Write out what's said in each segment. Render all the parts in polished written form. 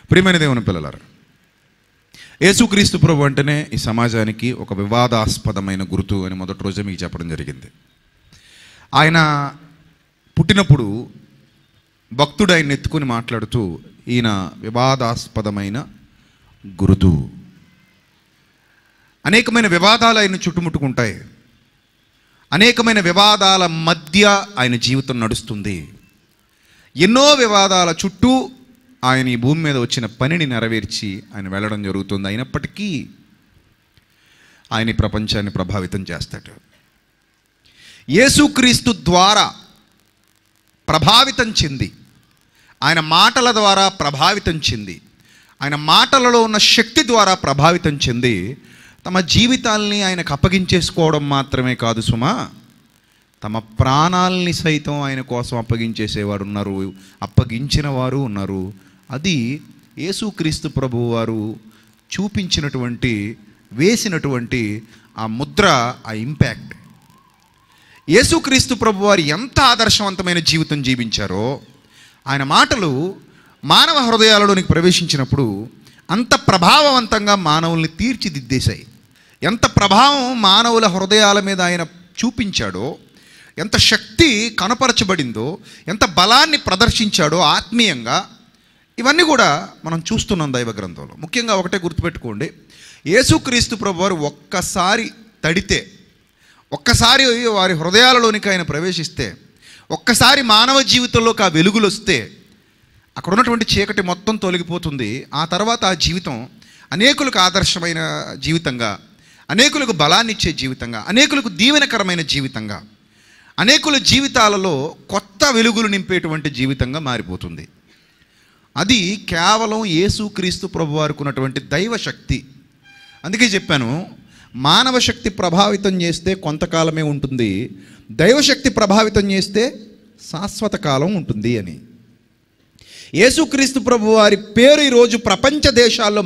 ప్రియమైన దేవుని పిల్లలారా, యేసుక్రీస్తు ప్రభు అంటేనే ఈ సమాజానికి ఒక వివాదాస్పదమైన గుర్తు అని మొదటి రోజే మీకు చెప్పడం జరిగింది. ఆయన పుట్టినప్పుడు భక్తుడు ఆయన ఎత్తుకుని మాట్లాడుతూ, ఈయన వివాదాస్పదమైన గురుతు. అనేకమైన వివాదాలు ఆయన చుట్టుముట్టుకుంటాయి. అనేకమైన వివాదాల మధ్య ఆయన జీవితం నడుస్తుంది. ఎన్నో వివాదాల చుట్టూ ఆయన ఈ భూమి మీద వచ్చిన పనిని నెరవేర్చి ఆయన వెళ్ళడం జరుగుతుంది. అయినప్పటికీ ఆయన ఈ ప్రపంచాన్ని ప్రభావితం చేస్తాడు. యేసుక్రీస్తు ద్వారా ప్రభావితం చెంది, ఆయన మాటల ద్వారా ప్రభావితం చెంది, ఆయన మాటలలో ఉన్న శక్తి ద్వారా ప్రభావితం చెంది తమ జీవితాల్ని ఆయనకు అప్పగించేసుకోవడం మాత్రమే కాదు సుమా, తమ ప్రాణాలని సైతం ఆయన కోసం అప్పగించేసేవారు ఉన్నారు, అప్పగించిన వారు ఉన్నారు. అది యేసుక్రీస్తు ప్రభువు వారు చూపించినటువంటి, వేసినటువంటి ఆ ముద్ర, ఆ ఇంపాక్ట్. యేసుక్రీస్తు ప్రభు వారు ఎంత ఆదర్శవంతమైన జీవితం జీవించారో ఆయన మాటలు మానవ హృదయాలలోనికి ప్రవేశించినప్పుడు అంత ప్రభావవంతంగా మానవుల్ని తీర్చిదిద్దేశాయి. ఎంత ప్రభావం మానవుల హృదయాల మీద ఆయన చూపించాడో, ఎంత శక్తి కనపరచబడిందో, ఎంత బలాన్ని ప్రదర్శించాడో ఆత్మీయంగా, ఇవన్నీ కూడా మనం చూస్తున్నాం దైవ గ్రంథంలో. ముఖ్యంగా ఒకటే గుర్తుపెట్టుకోండి, యేసుక్రీస్తు ప్రభు వారు ఒక్కసారి తడితే, ఒక్కసారి వారి హృదయాలలోనికి ఆయన ప్రవేశిస్తే, ఒక్కసారి మానవ జీవితంలోకి ఆ వెలుగులు వస్తే అక్కడ ఉన్నటువంటి చీకటి మొత్తం తొలగిపోతుంది. ఆ తర్వాత ఆ జీవితం అనేకులకు ఆదర్శమైన జీవితంగా, అనేకులకు బలాన్ని ఇచ్చే జీవితంగా, అనేకులకు దీవెనకరమైన జీవితంగా, అనేకుల జీవితాలలో కొత్త వెలుగులు నింపేటువంటి జీవితంగా మారిపోతుంది. అది కేవలం యేసుక్రీస్తు ప్రభు వారికి ఉన్నటువంటి దైవశక్తి. అందుకే చెప్పాను, మానవ శక్తి ప్రభావితం చేస్తే కొంతకాలమే ఉంటుంది, దైవశక్తి ప్రభావితం చేస్తే శాశ్వత కాలం ఉంటుంది అని. యేసుక్రీస్తు ప్రభు వారి పేరు ఈరోజు ప్రపంచ దేశాల్లో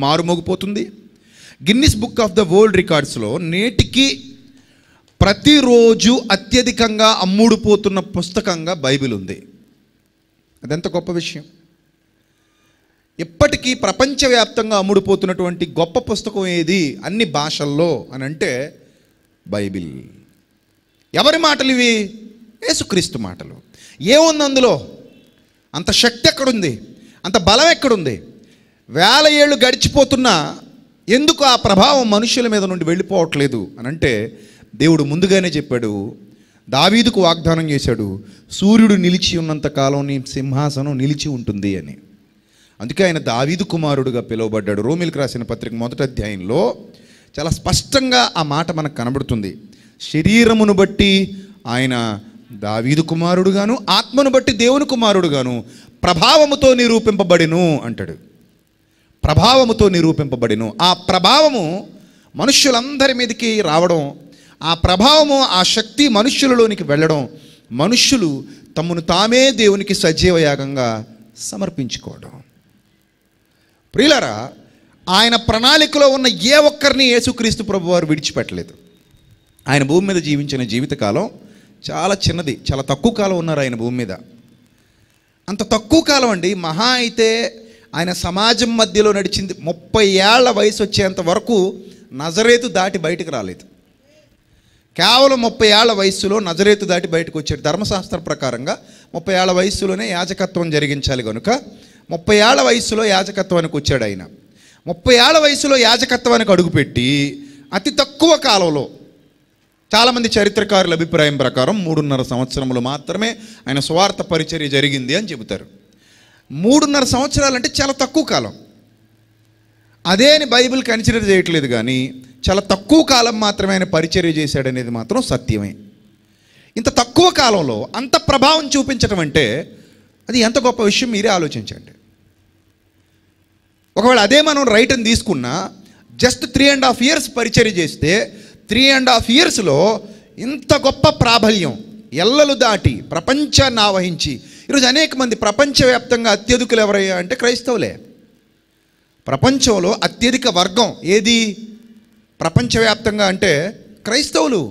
మారుమోగిపోతుంది. Guinness book of the world రికార్డ్స్లో నేటికి ప్రతిరోజు అత్యధికంగా అమ్ముడుపోతున్న పుస్తకంగా బైబిల్ ఉంది. అదెంత గొప్ప విషయం. ఇప్పటికీ ప్రపంచవ్యాప్తంగా అమ్ముడుపోతున్నటువంటి గొప్ప పుస్తకం ఏది అన్ని భాషల్లో అని అంటే బైబిల్. ఎవరి మాటలు ఇవి? యేసుక్రీస్తు మాటలు. ఏముంది అందులో? అంత శక్తి ఎక్కడుంది? అంత బలం ఎక్కడుంది? వేల ఏళ్ళు గడిచిపోతున్నా ఎందుకు ఆ ప్రభావం మనుషుల మీద నుండి వెళ్ళిపోవట్లేదు అని అంటే, దేవుడు ముందుగానే చెప్పాడు, దావీదుకు వాగ్దానం చేశాడు, సూర్యుడు నిలిచి ఉన్నంత కాలం నీ సింహాసనం నిలిచి ఉంటుంది అని. అందుకే ఆయన దావీదు కుమారుడుగా పిలువబడ్డాడు. రోమీలకు రాసిన పత్రిక 1వ అధ్యాయంలో చాలా స్పష్టంగా ఆ మాట మనకు కనబడుతుంది. శరీరమును బట్టి ఆయన దావీదు కుమారుడుగాను, ఆత్మను బట్టి దేవుని కుమారుడుగాను ప్రభావముతో నిరూపింపబడిను అంటాడు. ప్రభావముతో నిరూపింపబడిను. ఆ ప్రభావము మనుష్యులందరి మీదకి రావడం, ఆ ప్రభావము, ఆ శక్తి మనుష్యులలోనికి వెళ్ళడం, మనుష్యులు తమను తామే దేవునికి సజీవ యాగంగా సమర్పించుకోవడం. ప్రియులారా, ఆయన ప్రణాళికలో ఉన్న ఏ ఒక్కరిని యేసుక్రీస్తు ప్రభు వారు విడిచిపెట్టలేదు. ఆయన భూమి మీద జీవించిన జీవితకాలం చాలా చిన్నది, చాలా తక్కువ కాలం ఉన్నారు ఆయన భూమి మీద. అంత తక్కువ కాలం అండి. మహా అయితే ఆయన సమాజం మధ్యలో నడిచింది 30 ఏళ్ల వయసు వచ్చేంత వరకు నజరేతు దాటి బయటకు రాలేదు. కేవలం 30 ఏళ్ల వయస్సులో నజరేతు దాటి బయటకు వచ్చాడు. ధర్మశాస్త్ర ప్రకారంగా 30 ఏళ్ల వయస్సులోనే యాజకత్వం జరిగించాలి కనుక 30 ఏళ్ల వయస్సులో యాజకత్వానికి వచ్చాడు ఆయన. 30 ఏళ్ల వయసులో యాజకత్వానికి అడుగుపెట్టి అతి తక్కువ కాలంలో, చాలామంది చరిత్రకారుల అభిప్రాయం ప్రకారం 3.5 సంవత్సరములు మాత్రమే ఆయన స్వార్థ పరిచర్య జరిగింది అని చెబుతారు. 3.5 సంవత్సరాలు అంటే చాలా తక్కువ కాలం. అదే అని బైబిల్ కన్సిడర్ చేయట్లేదు, కానీ చాలా తక్కువ కాలం మాత్రమే ఆయన పరిచర్య చేశాడనేది మాత్రం సత్యమే. ఇంత తక్కువ కాలంలో అంత ప్రభావం చూపించడం అంటే అది ఎంత గొప్ప విషయం మీరే ఆలోచించండి. ఒకవేళ అదే మనం రైట్ అని తీసుకున్నా, జస్ట్ 3.5 years పరిచర్య చేస్తే 3.5 yearsలో ఇంత గొప్ప ప్రాబల్యం, ఎల్లలు దాటి ప్రపంచాన్ని ఆవహించి ఈరోజు అనేక మంది ప్రపంచవ్యాప్తంగా అత్యధికులు ఎవరయ్యా అంటే క్రైస్తవులే. ప్రపంచంలో అత్యధిక వర్గం ఏది ప్రపంచవ్యాప్తంగా అంటే క్రైస్తవులు.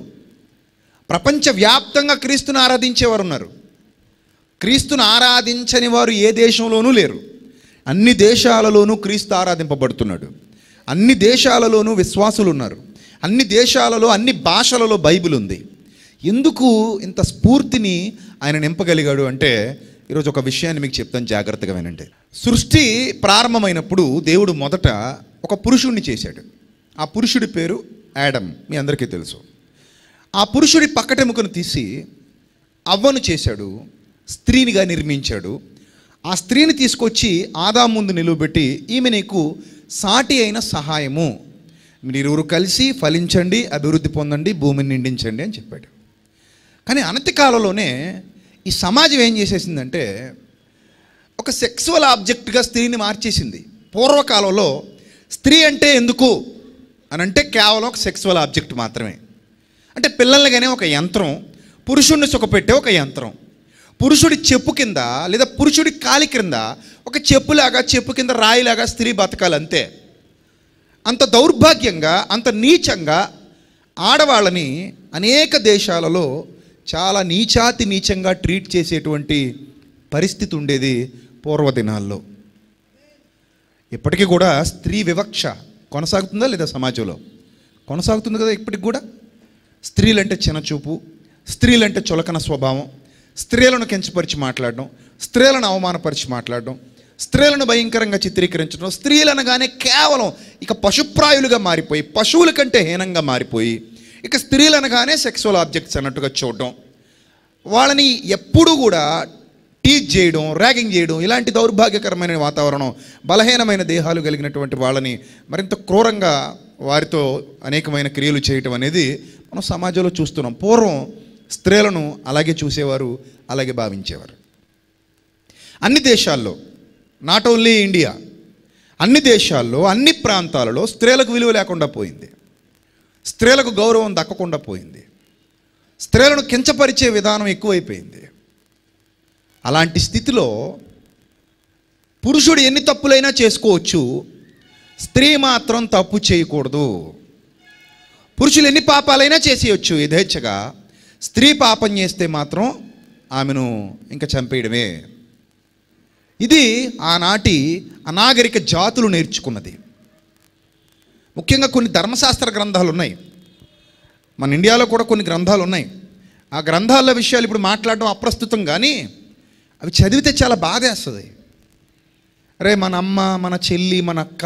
ప్రపంచవ్యాప్తంగా క్రీస్తుని ఆరాధించేవారు ఉన్నారు. క్రీస్తుని ఆరాధించని వారు ఏ దేశంలోనూ లేరు. అన్ని దేశాలలోనూ క్రీస్తు ఆరాధింపబడుతున్నాడు. అన్ని దేశాలలోనూ విశ్వాసులు ఉన్నారు. అన్ని దేశాలలో అన్ని భాషలలో బైబిల్ ఉంది. ఎందుకు ఇంత స్ఫూర్తిని ఆయన నింపగలిగాడు అంటే ఈరోజు ఒక విషయాన్ని మీకు చెప్తాను, జాగ్రత్తగా వినండి. సృష్టి ప్రారంభమైనప్పుడు దేవుడు మొదట ఒక పురుషుడిని చేశాడు. ఆ పురుషుడి పేరు యాడమ్, మీ అందరికీ తెలుసు. ఆ పురుషుడి పక్కటెముకను తీసి అవ్వను చేశాడు, స్త్రీనిగా నిర్మించాడు. ఆ స్త్రీని తీసుకొచ్చి ఆదాము ముందు నిలువబెట్టి, ఈమె నీకు సాటి అయిన సహాయము, మీరిరువురు కలిసి ఫలించండి, అభివృద్ధి పొందండి, భూమిని నిండించండి అని చెప్పాడు. కానీ అనతి కాలంలోనే ఈ సమాజం ఏం చేసేసిందంటే ఒక సెక్సువల్ ఆబ్జెక్ట్గా స్త్రీని మార్చేసింది. పూర్వకాలంలో స్త్రీ అంటే ఎందుకు అని అంటే కేవలం ఒక సెక్సువల్ ఆబ్జెక్ట్ మాత్రమే. అంటే పిల్లలగానే ఒక యంత్రం, పురుషుడిని సుఖపెట్టే ఒక యంత్రం, పురుషుడి చెప్పు కింద లేదా పురుషుడి కాలి కింద ఒక చెప్పులాగా, చెప్పు కింద రాయిలాగా స్త్రీ బతకాలి అంతే. అంత దౌర్భాగ్యంగా, అంత నీచంగా ఆడవాళ్ళని అనేక దేశాలలో చాలా నీచంగా ట్రీట్ చేసేటువంటి పరిస్థితి ఉండేది పూర్వదినాల్లో. ఇప్పటికీ కూడా స్త్రీ వివక్ష కొనసాగుతుందా లేదా సమాజంలో? కొనసాగుతుంది కదా ఇప్పటికి కూడా. స్త్రీలంటే చిన్నచూపు, స్త్రీలంటే చులకన స్వభావం, స్త్రీలను కించపరిచి మాట్లాడడం, స్త్రీలను అవమానపరిచి మాట్లాడడం, స్త్రీలను భయంకరంగా చిత్రీకరించడం, స్త్రీలనగానే కేవలం ఇక పశుప్రాయులుగా మారిపోయి, పశువుల కంటే హీనంగా మారిపోయి, ఇక స్త్రీలనగానే సెక్సువల్ ఆబ్జెక్ట్స్ అన్నట్టుగా చూడడం, వాళ్ళని ఎప్పుడూ కూడా టీచ్ చేయడం, ర్యాగింగ్ చేయడం, ఇలాంటి దౌర్భాగ్యకరమైన వాతావరణం, బలహీనమైన దేహాలు కలిగినటువంటి వాళ్ళని మరింత క్రూరంగా వారితో అనేకమైన క్రియలు చేయటం అనేది మనం సమాజంలో చూస్తున్నాం. పూర్వం స్త్రీలను అలాగే చూసేవారు, అలాగే భావించేవారు. అన్ని దేశాల్లో, నాట్ ఓన్లీ ఇండియా, అన్ని దేశాల్లో అన్ని ప్రాంతాలలో స్త్రీలకు విలువ లేకుండా పోయింది, స్త్రీలకు గౌరవం దక్కకుండా పోయింది, స్త్రీలను కించపరిచే విధానం ఎక్కువైపోయింది. అలాంటి స్థితిలో పురుషుడు ఎన్ని తప్పులైనా చేసుకోవచ్చు, స్త్రీ మాత్రం తప్పు చేయకూడదు. పురుషులు ఎన్ని పాపాలైనా చేసేయచ్చు యథేచ్ఛగా, స్త్రీ పాపం చేస్తే మాత్రం ఆమెను ఇంకా చంపేయడమే. ఇది ఆనాటి అనాగరిక జాతులు నేర్చుకున్నది. ముఖ్యంగా కొన్ని ధర్మశాస్త్ర గ్రంథాలు ఉన్నాయి, మన ఇండియాలో కూడా కొన్ని గ్రంథాలు ఉన్నాయి. ఆ గ్రంథాల విషయాలు ఇప్పుడు మాట్లాడడం అప్రస్తుతం, కానీ అవి చదివితే చాలా బాధేస్తుంది. అరే మన అమ్మ, మన చెల్లి, మన అక్క,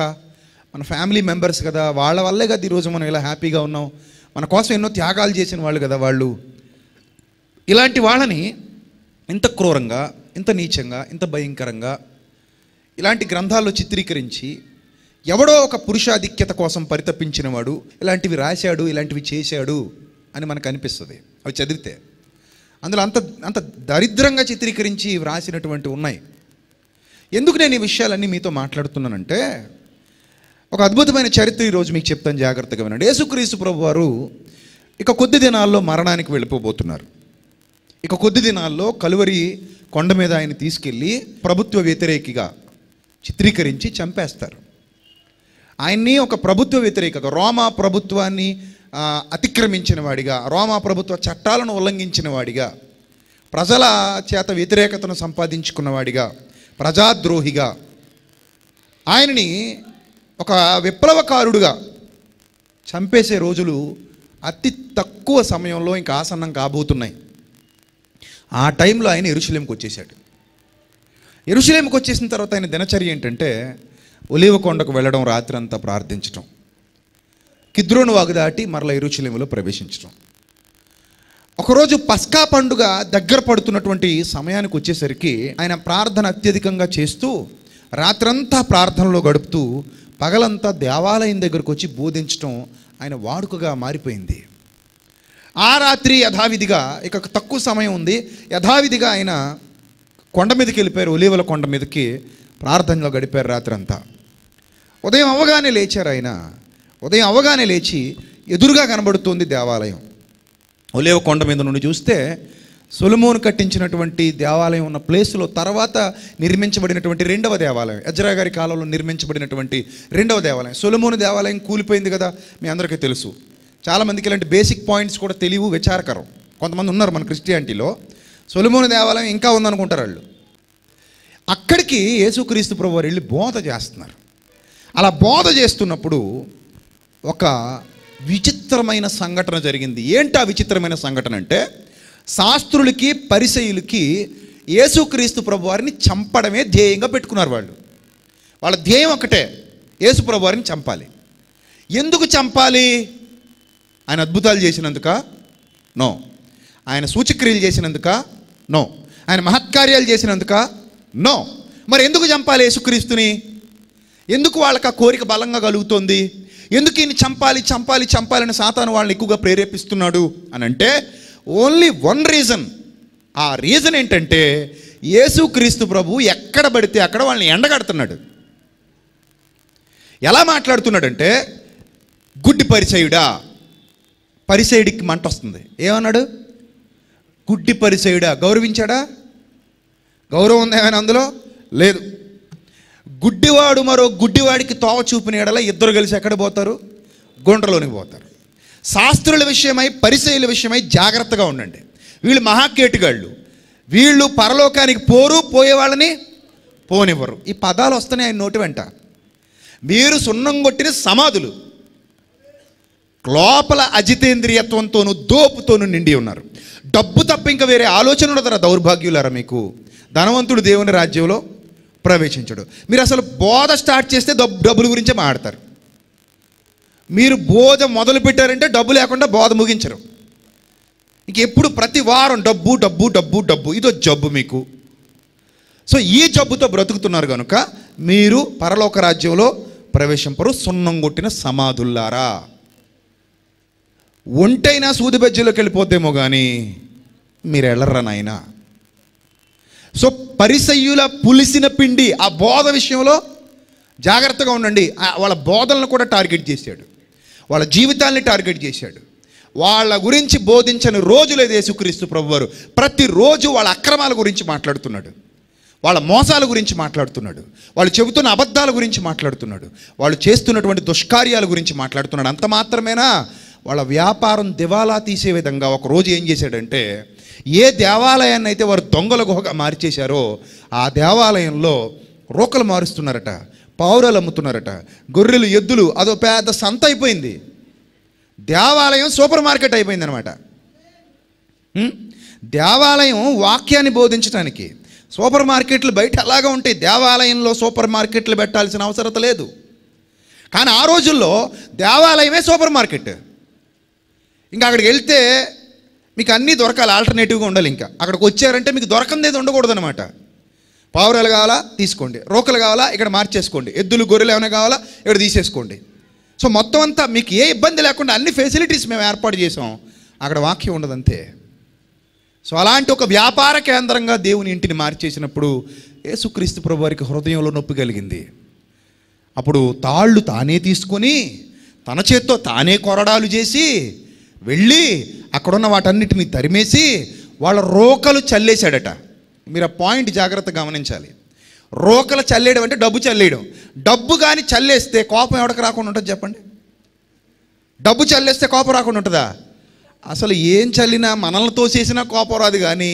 మన ఫ్యామిలీ మెంబర్స్ కదా, వాళ్ళ వల్లే కదా ఈరోజు మనం ఇలా హ్యాపీగా ఉన్నాం, మన కోసం ఎన్నో త్యాగాలు చేసిన వాళ్ళు కదా వాళ్ళు. ఇలాంటి వాళ్ళని ఇంత క్రూరంగా, ఇంత నీచంగా, ఇంత భయంకరంగా ఇలాంటి గ్రంథాల్లో చిత్రీకరించి ఎవడో ఒక పురుషాధిక్యత కోసం పరితపించిన వాడు ఇలాంటివి రాశాడు, ఇలాంటివి చేశాడు అని మనకు అనిపిస్తుంది అవి చదివితే. అందులో అంత దరిద్రంగా చిత్రీకరించి వ్రాసినటువంటి ఉన్నాయి. ఎందుకు నేను ఈ విషయాలన్నీ మీతో మాట్లాడుతున్నానంటే ఒక అద్భుతమైన చరిత్ర ఈరోజు మీకు చెప్తాను, జాగ్రత్తగా వినండి. యేసుక్రీస్తు ప్రభు వారు ఇక కొద్ది దినాల్లో మరణానికి వెళ్ళిపోబోతున్నారు. ఇక కొద్ది దినాల్లో కలువరి కొండ మీద ఆయన తీసుకెళ్ళి ప్రభుత్వ వ్యతిరేకిగా చిత్రీకరించి చంపేస్తారు. ఆయన్ని ఒక ప్రభుత్వ వ్యతిరేకగా, రోమా ప్రభుత్వాన్ని అతిక్రమించిన వాడిగా, రోమా ప్రభుత్వ చట్టాలను ఉల్లంఘించిన వాడిగా, ప్రజల చేత వ్యతిరేకతను సంపాదించుకున్నవాడిగా, ప్రజాద్రోహిగా, ఆయనని ఒక విప్లవకారుడుగా చంపేసే రోజులు అతి తక్కువ సమయంలో ఇంకా ఆసన్నం కాబోతున్నాయి. ఆ టైంలో ఆయన యెరూషలేముకు వచ్చేసాడు. యెరూషలేముకు వచ్చేసిన తర్వాత ఆయన దినచర్య ఏంటంటే ఒలీవ కొండకు వెళ్ళడం, రాత్రంతా ప్రార్థించడం, కిద్రోను వాగు దాటి మరలా యెరూషలేములో ప్రవేశించడం. ఒకరోజు పస్కా పండుగ దగ్గర పడుతున్నటువంటి సమయానికి వచ్చేసరికి ఆయన ప్రార్థన అత్యధికంగా చేస్తూ రాత్రంతా ప్రార్థనలో గడుపుతూ పగలంతా దేవాలయం దగ్గరకు వచ్చి బోధించడం ఆయన వాడుకగా మారిపోయింది. ఆ రాత్రి యథావిధిగా, ఇక తక్కువ సమయం ఉంది, యథావిధిగా ఆయన కొండ మీదకి వెళ్ళిపోయారు, ఒలీవల కొండ మీదకి ప్రార్థనలో గడిపారు రాత్రంతా. ఉదయం అవగానే లేచారు ఆయన. ఉదయం అవగానే లేచి ఎదురుగా కనబడుతుంది దేవాలయం. ఒలీవ కొండ మీద నుండి చూస్తే సొలొమోను కట్టించినటువంటి దేవాలయం ఉన్న ప్లేస్లో తర్వాత నిర్మించబడినటువంటి రెండవ దేవాలయం, ఎజ్రా గారి కాలంలో నిర్మించబడినటువంటి రెండవ దేవాలయం. సొలొమోను దేవాలయం కూలిపోయింది కదా, మీ అందరికీ తెలుసు. చాలామందికి ఇలాంటి బేసిక్ పాయింట్స్ కూడా తెలియవు, విచారకరం. కొంతమంది ఉన్నారు మన క్రిస్టియానిటీలో, సొలొమోను దేవాలయం ఇంకా ఉందనుకుంటారు వాళ్ళు. అక్కడికి యేసుక్రీస్తు ప్రభువారు వెళ్ళి బోధ చేస్తున్నారు. అలా బోధ చేస్తున్నప్పుడు ఒక విచిత్రమైన సంఘటన జరిగింది. ఏంటి ఆ విచిత్రమైన సంఘటన అంటే, శాస్త్రులకి పరిసయ్యులకి యేసుక్రీస్తు ప్రభువారిని చంపడమే ధ్యేయంగా పెట్టుకున్నారు. వాళ్ళ ధ్యేయం ఒకటే, యేసు ప్రభువారిని చంపాలి. ఎందుకు చంపాలి? ఆయన అద్భుతాలు చేసినందుక? నో. ఆయన సూచక్రియలు చేసినందుక? నో. ఆయన మహత్కార్యాలు చేసినందుక? నో. మరి ఎందుకు చంపాలి యేసుక్రీస్తుని? ఎందుకు వాళ్ళకి ఆ కోరిక బలంగా కలుగుతోంది? ఎందుకు ఈయన చంపాలి చంపాలి చంపాలని సాతాను వాళ్ళని ఎక్కువగా ప్రేరేపిస్తున్నాడు అని అంటే, ఓన్లీ వన్ రీజన్. ఆ రీజన్ ఏంటంటే, యేసుక్రీస్తు ప్రభు ఎక్కడ పడితే అక్కడ వాళ్ళని ఎండగడుతున్నాడు. ఎలా మాట్లాడుతున్నాడంటే, గుడ్డి పరిసయుడా. పరిసయుడికి మంట వస్తుంది. ఏమన్నాడు? గుడ్డి పరిసయుడా. గౌరవించాడా? గౌరవం ఉందా ఏమైనా అందులో? లేదు. గుడ్డివాడు మరో గుడ్డివాడికి తోవ చూపిన ఎడల ఇద్దరు కలిసి ఎక్కడ పోతారు? గుండ్రలోనికి పోతారు. శాస్త్రుల విషయమై పరిసయ్యుల విషయమై జాగ్రత్తగా ఉండండి. వీళ్ళు మహాకేటుగాళ్ళు. వీళ్ళు పరలోకానికి పోరు, పోయేవాళ్ళని పోనివ్వరు. ఈ పదాలు వస్తున్నాయి ఆయన నోటి వెంట. మీరు సున్నం కొట్టిన సమాధులు, లోపల అజితేంద్రియత్వంతోనూ దోపుతోనూ నిండి ఉన్నారు. డబ్బు తప్ప ఇంకా వేరే ఆలోచన ఉండదరా దౌర్భాగ్యులారా మీకు. ధనవంతుడు దేవుని రాజ్యంలో ప్రవేశించడు. మీరు అసలు బోధ స్టార్ట్ చేస్తే డబ్బుల గురించే మాట్లాడతారు. మీరు బోధ మొదలు పెట్టారంటే డబ్బు లేకుండా బోధ ముగించరు. ఇంకెప్పుడు ప్రతి వారం డబ్బు డబ్బు డబ్బు డబ్బు, ఇదో జబ్బు మీకు. సో ఈ జబ్బుతో బ్రతుకుతున్నారు కనుక మీరు పరలోక రాజ్యంలో ప్రవేశింపరు. సున్నం కొట్టిన సమాధుల్లారా. ఒంటైనా సూది బెజ్జలోకి వెళ్ళిపోతేమో కానీ మీరు వెళ్ళర్రా నాయనా. సో పరిసయ్యుల పులిసిన పిండి ఆ బోధ విషయంలో జాగ్రత్తగా ఉండండి. వాళ్ళ బోధనలు కూడా టార్గెట్ చేశాడు, వాళ్ళ జీవితాల్ని టార్గెట్ చేశాడు. వాళ్ళ గురించి బోధించని రోజు లేదు యేసుక్రీస్తు ప్రభువారు. ప్రతిరోజు వాళ్ళ అక్రమాల గురించి మాట్లాడుతున్నాడు, వాళ్ళ మోసాల గురించి మాట్లాడుతున్నాడు, వాళ్ళు చెబుతున్న అబద్ధాల గురించి మాట్లాడుతున్నాడు, వాళ్ళు చేస్తున్నటువంటి దుష్కార్యాల గురించి మాట్లాడుతున్నాడు. అంత మాత్రమేనా? వాళ్ళ వ్యాపారం దివాలా తీసే విధంగా ఒకరోజు ఏం చేశాడంటే, ఏ దేవాలయాన్ని అయితే వారు దొంగల గుహగా మార్చేశారో ఆ దేవాలయంలో రోకలు మారుస్తున్నారట, పావురాలు అమ్ముతున్నారట, గొర్రెలు ఎద్దులు, అదో పెద్ద సంత అయిపోయింది. దేవాలయం సూపర్ మార్కెట్ అయిపోయింది అనమాట. దేవాలయం వాక్యాన్ని బోధించడానికి. సూపర్ మార్కెట్లు బయట అలాగా ఉంటాయి, దేవాలయంలో సూపర్ మార్కెట్లు పెట్టాల్సిన అవసరం లేదు. కానీ ఆ రోజుల్లో దేవాలయమే సూపర్ మార్కెట్. ఇంకా అక్కడికి వెళ్తే మీకు అన్నీ దొరకాలి, ఆల్టర్నేటివ్గా ఉండాలి. ఇంకా అక్కడికి వచ్చారంటే మీకు దొరకందేది ఉండకూడదు అనమాట. పావురాలు కావాలా తీసుకోండి, రోకలు కావాలా ఇక్కడ మార్చేసుకోండి, ఎద్దులు గొర్రెలు ఏమైనా కావాలా ఇక్కడ తీసేసుకోండి. సో మొత్తం అంతా మీకు ఏ ఇబ్బంది లేకుండా అన్ని ఫెసిలిటీస్ మేము ఏర్పాటు చేసాం, అక్కడ వాక్యం ఉండదంతే. సో అలాంటి ఒక వ్యాపార కేంద్రంగా దేవుని ఇంటిని మార్చేసినప్పుడు యేసుక్రీస్తు ప్రభు వారికి హృదయంలో నొప్పి కలిగింది. అప్పుడు తాళ్ళు తానే తీసుకొని తన చేత్తో తానే కొరడాలు చేసి వెళ్ళి అక్కడున్న వాటన్నిటిని తరిమేసి వాళ్ళ రోకలు చల్లేశాడట. మీరు ఆ పాయింట్ జాగ్రత్తగా గమనించాలి. రోకలు చల్లేయడం అంటే డబ్బు చల్లేయడం. డబ్బు కానీ చల్లేస్తే కోపం ఎవరికి రాకుండా ఉంటుంది చెప్పండి? డబ్బు చల్లేస్తే కోపం రాకుండా ఉంటుందా? అసలు ఏం చల్లినా మనల్ని తోసేసినా కోపం రాదు. కానీ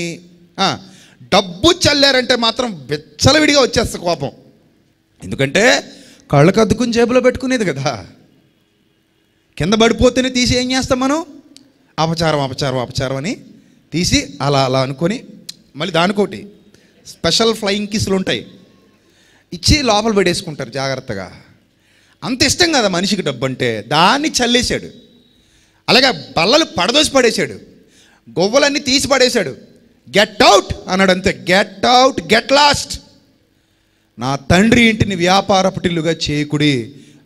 డబ్బు చల్లారంటే మాత్రం విచ్చలవిడిగా వచ్చేస్తుంది కోపం. ఎందుకంటే కళ్ళకు అద్దుకుని జేబులో పెట్టుకునేది కదా. కింద పడిపోతేనే తీసి ఏం చేస్తాం మనం? అపచారం అపచారం అపచారం అని తీసి అలా అలా అనుకొని మళ్ళీ దానికోటి స్పెషల్ ఫ్లయింగ్ కిస్లు ఉంటాయి, ఇచ్చి లోపల పెట్టేసుకుంటారు జాగ్రత్తగా. అంత ఇష్టం కదా మనిషికి డబ్బు అంటే. దాన్ని చల్లేశాడు. అలాగే బల్లలు పడదోసి పడేశాడు, గొవ్వలన్నీ తీసి పడేశాడు. గెట్ అవుట్ అన్నాడు అంతే. Get out, get lost. నా తండ్రి ఇంటిని వ్యాపారపటిల్లుగా చేయకుడి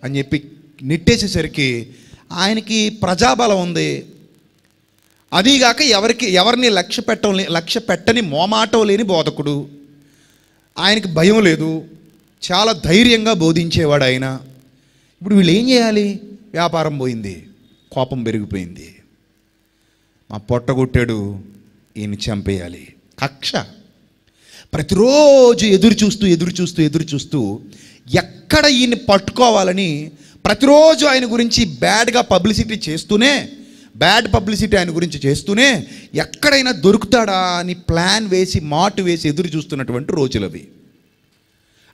అని చెప్పి నెట్టేసేసరికి ఆయనకి ప్రజాబలం ఉంది. అదీగాక ఎవరిని లక్ష్య పెట్టని మోమాటం లేని బోధకుడు. ఆయనకి భయం లేదు, చాలా ధైర్యంగా బోధించేవాడు ఆయన. ఇప్పుడు వీళ్ళు ఏం చేయాలి? వ్యాపారం పోయింది, కోపం పెరిగిపోయింది. మా పొట్టగొట్టాడు, ఈయన చంపేయాలి. కక్ష. ప్రతిరోజు ఎదురు చూస్తూ ఎక్కడ ఈయన్ని పట్టుకోవాలని ప్రతిరోజు ఆయన గురించి బ్యాడ్ పబ్లిసిటీ ఆయన గురించి చేస్తూనే ఎక్కడైనా దొరుకుతాడా అని ప్లాన్ వేసి మాటు వేసి ఎదురు చూస్తున్నటువంటి రోజులవి.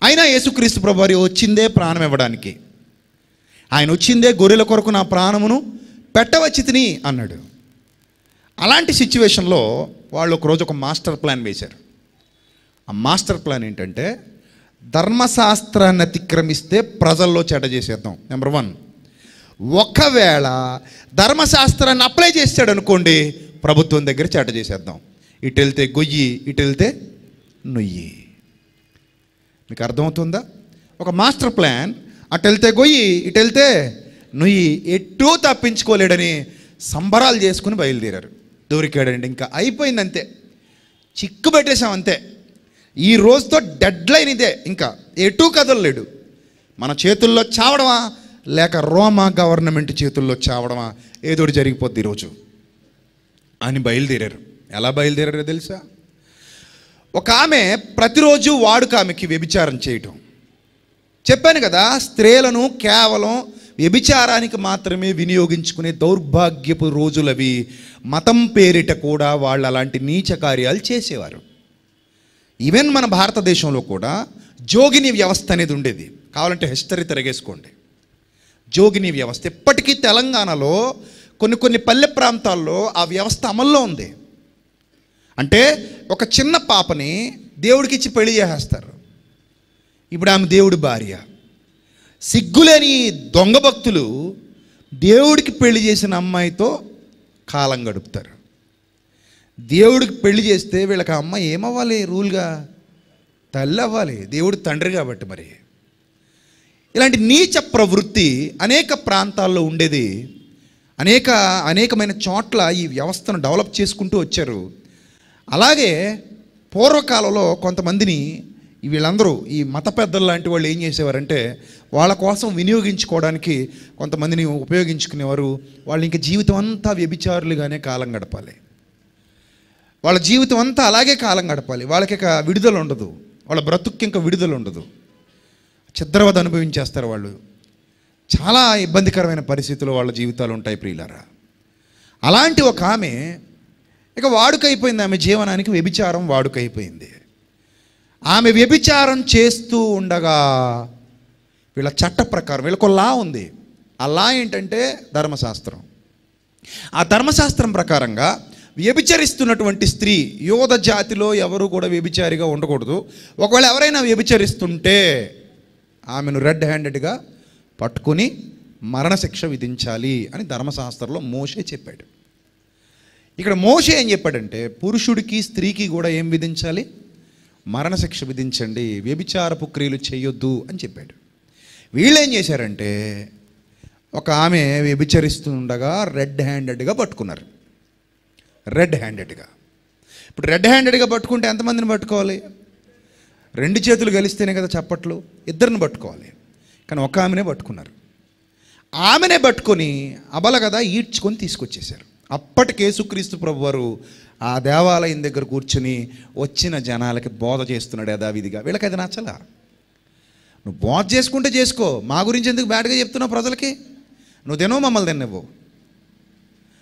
అయినా యేసుక్రీస్తు ప్రభువారు వచ్చిందే ప్రాణం ఇవ్వడానికి. ఆయన వచ్చిందే గొర్రెల కొరకు నా ప్రాణమును పెట్టవచ్చి తిని అన్నాడు. అలాంటి సిచ్యువేషన్లో వాళ్ళు ఒకరోజు ఒక మాస్టర్ ప్లాన్ వేశారు. ఆ మాస్టర్ ప్లాన్ ఏంటంటే, ధర్మశాస్త్రాన్ని అతిక్రమిస్తే ప్రజల్లో చెడ్డ చేసేద్దాం. నెంబర్ 1. ఒకవేళ ధర్మశాస్త్రాన్ని అప్లై చేస్తాడు అనుకోండి, ప్రభుత్వం దగ్గర చెడ్డ చేసేద్దాం. ఇటు వెళ్తే గొయ్యి, ఇటు వెళ్తే నొయ్యి. మీకు అర్థమవుతుందా? ఒక మాస్టర్ ప్లాన్. అటు వెళ్తే గొయ్యి, ఇటు వెళ్తే నొయ్యి, ఎటూ తప్పించుకోలేడని సంబరాలు చేసుకుని బయలుదేరారు. దొరికాడండి, ఇంకా అయిపోయింది, అంతే, చిక్కు పెట్టేశాం, అంతే. ఈ రోజుతో డెడ్ లైన్ ఇదే, ఇంకా ఎటూ కదలలేడు. మన చేతుల్లో చావడమా లేక రోమా గవర్నమెంట్ చేతుల్లో చావడమా, ఏదోటి జరిగిపోద్ది ఈరోజు అని బయలుదేరారు. ఎలా బయలుదేరారో తెలుసా? ఒక ఆమె ప్రతిరోజు వాడుక ఆమెకి వ్యభిచారం చేయటం. చెప్పాను కదా, స్త్రీలను కేవలం వ్యభిచారానికి మాత్రమే వినియోగించుకునే దౌర్భాగ్యపు రోజులవి. మతం పేరిట కూడా వాళ్ళు అలాంటి నీచ కార్యాలు చేసేవారు. ఈవెన్ మన భారతదేశంలో కూడా జోగిని వ్యవస్థ అనేది ఉండేది. కావాలంటే హిస్టరీ తిరగేసుకోండి. జోగిని వ్యవస్థ ఇప్పటికీ తెలంగాణలో కొన్ని పల్లె ప్రాంతాల్లో ఆ వ్యవస్థ అమల్లో ఉంది. అంటే ఒక చిన్న పాపని దేవుడికి ఇచ్చి పెళ్లి చేసేస్తారు. ఇప్పుడు ఆమె దేవుడి భార్య. సిగ్గులేని దొంగ భక్తులు దేవుడికి పెళ్లి చేసిన అమ్మాయితో కాలం గడుపుతారు. దేవుడికి పెళ్లి చేస్తే వీళ్ళకి ఆ అమ్మాయి ఏమవ్వాలి? రూల్గా తల్లి అవ్వాలి, దేవుడు తండ్రి కాబట్టి. మరి ఇలాంటి నీచ ప్రవృత్తి అనేక ప్రాంతాల్లో ఉండేది. అనేకమైన చోట్ల ఈ వ్యవస్థను డెవలప్ చేసుకుంటూ వచ్చారు. అలాగే పూర్వకాలంలో కొంతమందిని వీళ్ళందరూ ఈ మత పెద్దలు లాంటి వాళ్ళు ఏం చేసేవారంటే, వాళ్ళ కోసం వినియోగించుకోవడానికి కొంతమందిని ఉపయోగించుకునేవారు. వాళ్ళు ఇంకా జీవితం అంతా వ్యభిచారులుగానే కాలం గడపాలి. వాళ్ళ జీవితం అంతా అలాగే కాలం గడపాలి. వాళ్ళకి ఇక విడుదల ఉండదు. వాళ్ళ బ్రతుక్కి ఇంకా విడుదల ఉండదు. చిత్రవద అనుభవించేస్తారు వాళ్ళు. చాలా ఇబ్బందికరమైన పరిస్థితుల్లో వాళ్ళ జీవితాలు ఉంటాయి ప్రియులారా. అలాంటి ఒక ఆమె ఇక వాడుకైపోయింది. ఆమె జీవనానికి వ్యభిచారం వాడుకైపోయింది. ఆమె వ్యభిచారం చేస్తూ ఉండగా వీళ్ళ చట్ట ప్రకారం వీళ్ళకు లా ఉంది. ఆ లా ఏంటంటే ధర్మశాస్త్రం. ఆ ధర్మశాస్త్రం ప్రకారంగా వ్యభిచరిస్తున్నటువంటి స్త్రీ, యోధ జాతిలో ఎవరు కూడా వ్యభిచారిగా ఉండకూడదు. ఒకవేళ ఎవరైనా వ్యభిచరిస్తుంటే ఆమెను రెడ్ హ్యాండెడ్గా పట్టుకొని మరణశిక్ష విధించాలి అని ధర్మశాస్త్రంలో మోషే చెప్పాడు. ఇక్కడ మోషే ఏం చెప్పాడంటే, పురుషుడికి స్త్రీకి కూడా ఏం విధించాలి? మరణశిక్ష విధించండి, వ్యభిచారపు క్రియలు చేయొద్దు అని చెప్పాడు. వీళ్ళేం చేశారంటే, ఒక ఆమె వ్యభిచరిస్తుండగా రెడ్ హ్యాండెడ్గా పట్టుకున్నారు. రెడ్ హ్యాండెడ్గా. ఇప్పుడు రెడ్ హ్యాండెడ్గా పట్టుకుంటే ఎంతమందిని పట్టుకోవాలి? 2 చేతులు కలిస్తేనే కదా చప్పట్లు. 2ని పట్టుకోవాలి. కానీ ఒక ఆమెనే పట్టుకున్నారు. ఆమెనే పట్టుకొని అబల కదా ఈడ్చుకొని తీసుకొచ్చేశారు. అప్పటికి యేసుక్రీస్తు ప్రభువారు ఆ దేవాలయం దగ్గర కూర్చుని వచ్చిన జనాలకి బోధ చేస్తున్నాడు యథావిధిగా. వీళ్ళకి అది నచ్చలా. నువ్వు బోధ చేసుకుంటే చేసుకో, మా గురించి ఎందుకు బ్యాడ్గా చెప్తున్నావు ప్రజలకి? నువ్వు తినవు, మమ్మల్ని తినవు.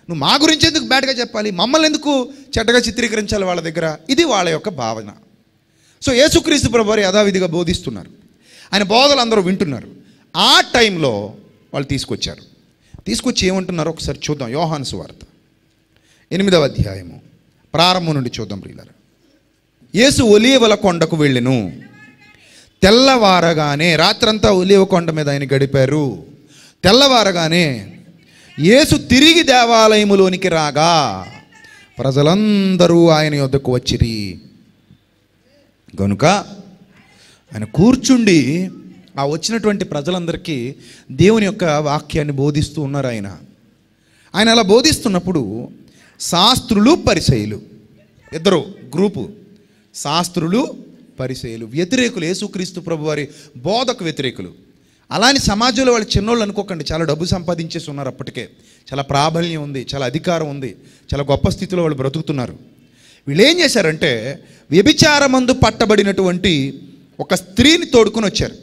నువ్వు మా గురించి ఎందుకు బ్యాడ్గా చెప్పాలి? మమ్మల్ని ఎందుకు చెడ్డగా చిత్రీకరించాలి వాళ్ళ దగ్గర? ఇది వాళ్ళ యొక్క భావన. సో యేసుక్రీస్తు ప్రభువారు యథావిధిగా బోధిస్తున్నారు. ఆయన బోధలు అందరూ వింటున్నారు. ఆ టైంలో వాళ్ళు తీసుకొచ్చి ఏమంటున్నారో ఒకసారి చూద్దాం. యోహాను సువార్త 8వ అధ్యాయము ప్రారంభం నుండి చూద్దాం ప్రియులారా. యేసు ఒలీవల కొండకు వెళ్ళెను. తెల్లవారగానే, రాత్రంతా ఒలీవ కొండ మీద ఆయన గడిపారు. తెల్లవారగానే యేసు తిరిగి దేవాలయములోనికి రాగా ప్రజలందరూ ఆయన యొద్దకు వచ్చిరి. గనుక ఆయన కూర్చుండి ఆ వచ్చినటువంటి ప్రజలందరికీ దేవుని యొక్క వాక్యాన్ని బోధిస్తూ ఉన్నారు. ఆయన అలా బోధిస్తున్నప్పుడు శాస్త్రులు పరిసయ్యులు ఇద్దరు గ్రూపు, శాస్త్రులు పరిసయ్యులు వ్యతిరేకులు, యేసుక్రీస్తు ప్రభువారి బోధకు వ్యతిరేకులు. అలాని సమాజంలో వాళ్ళు చిన్నోళ్ళు అనుకోకండి, చాలా డబ్బు సంపాదించేసి ఉన్నారు. అప్పటికే చాలా ప్రాబల్యం ఉంది, చాలా అధికారం ఉంది, చాలా గొప్ప స్థితిలో వాళ్ళు బ్రతుకుతున్నారు. వీళ్ళు ఏం చేశారంటే, వ్యభిచారమందు పట్టబడినటువంటి ఒక స్త్రీని తోడుకొని వచ్చారు.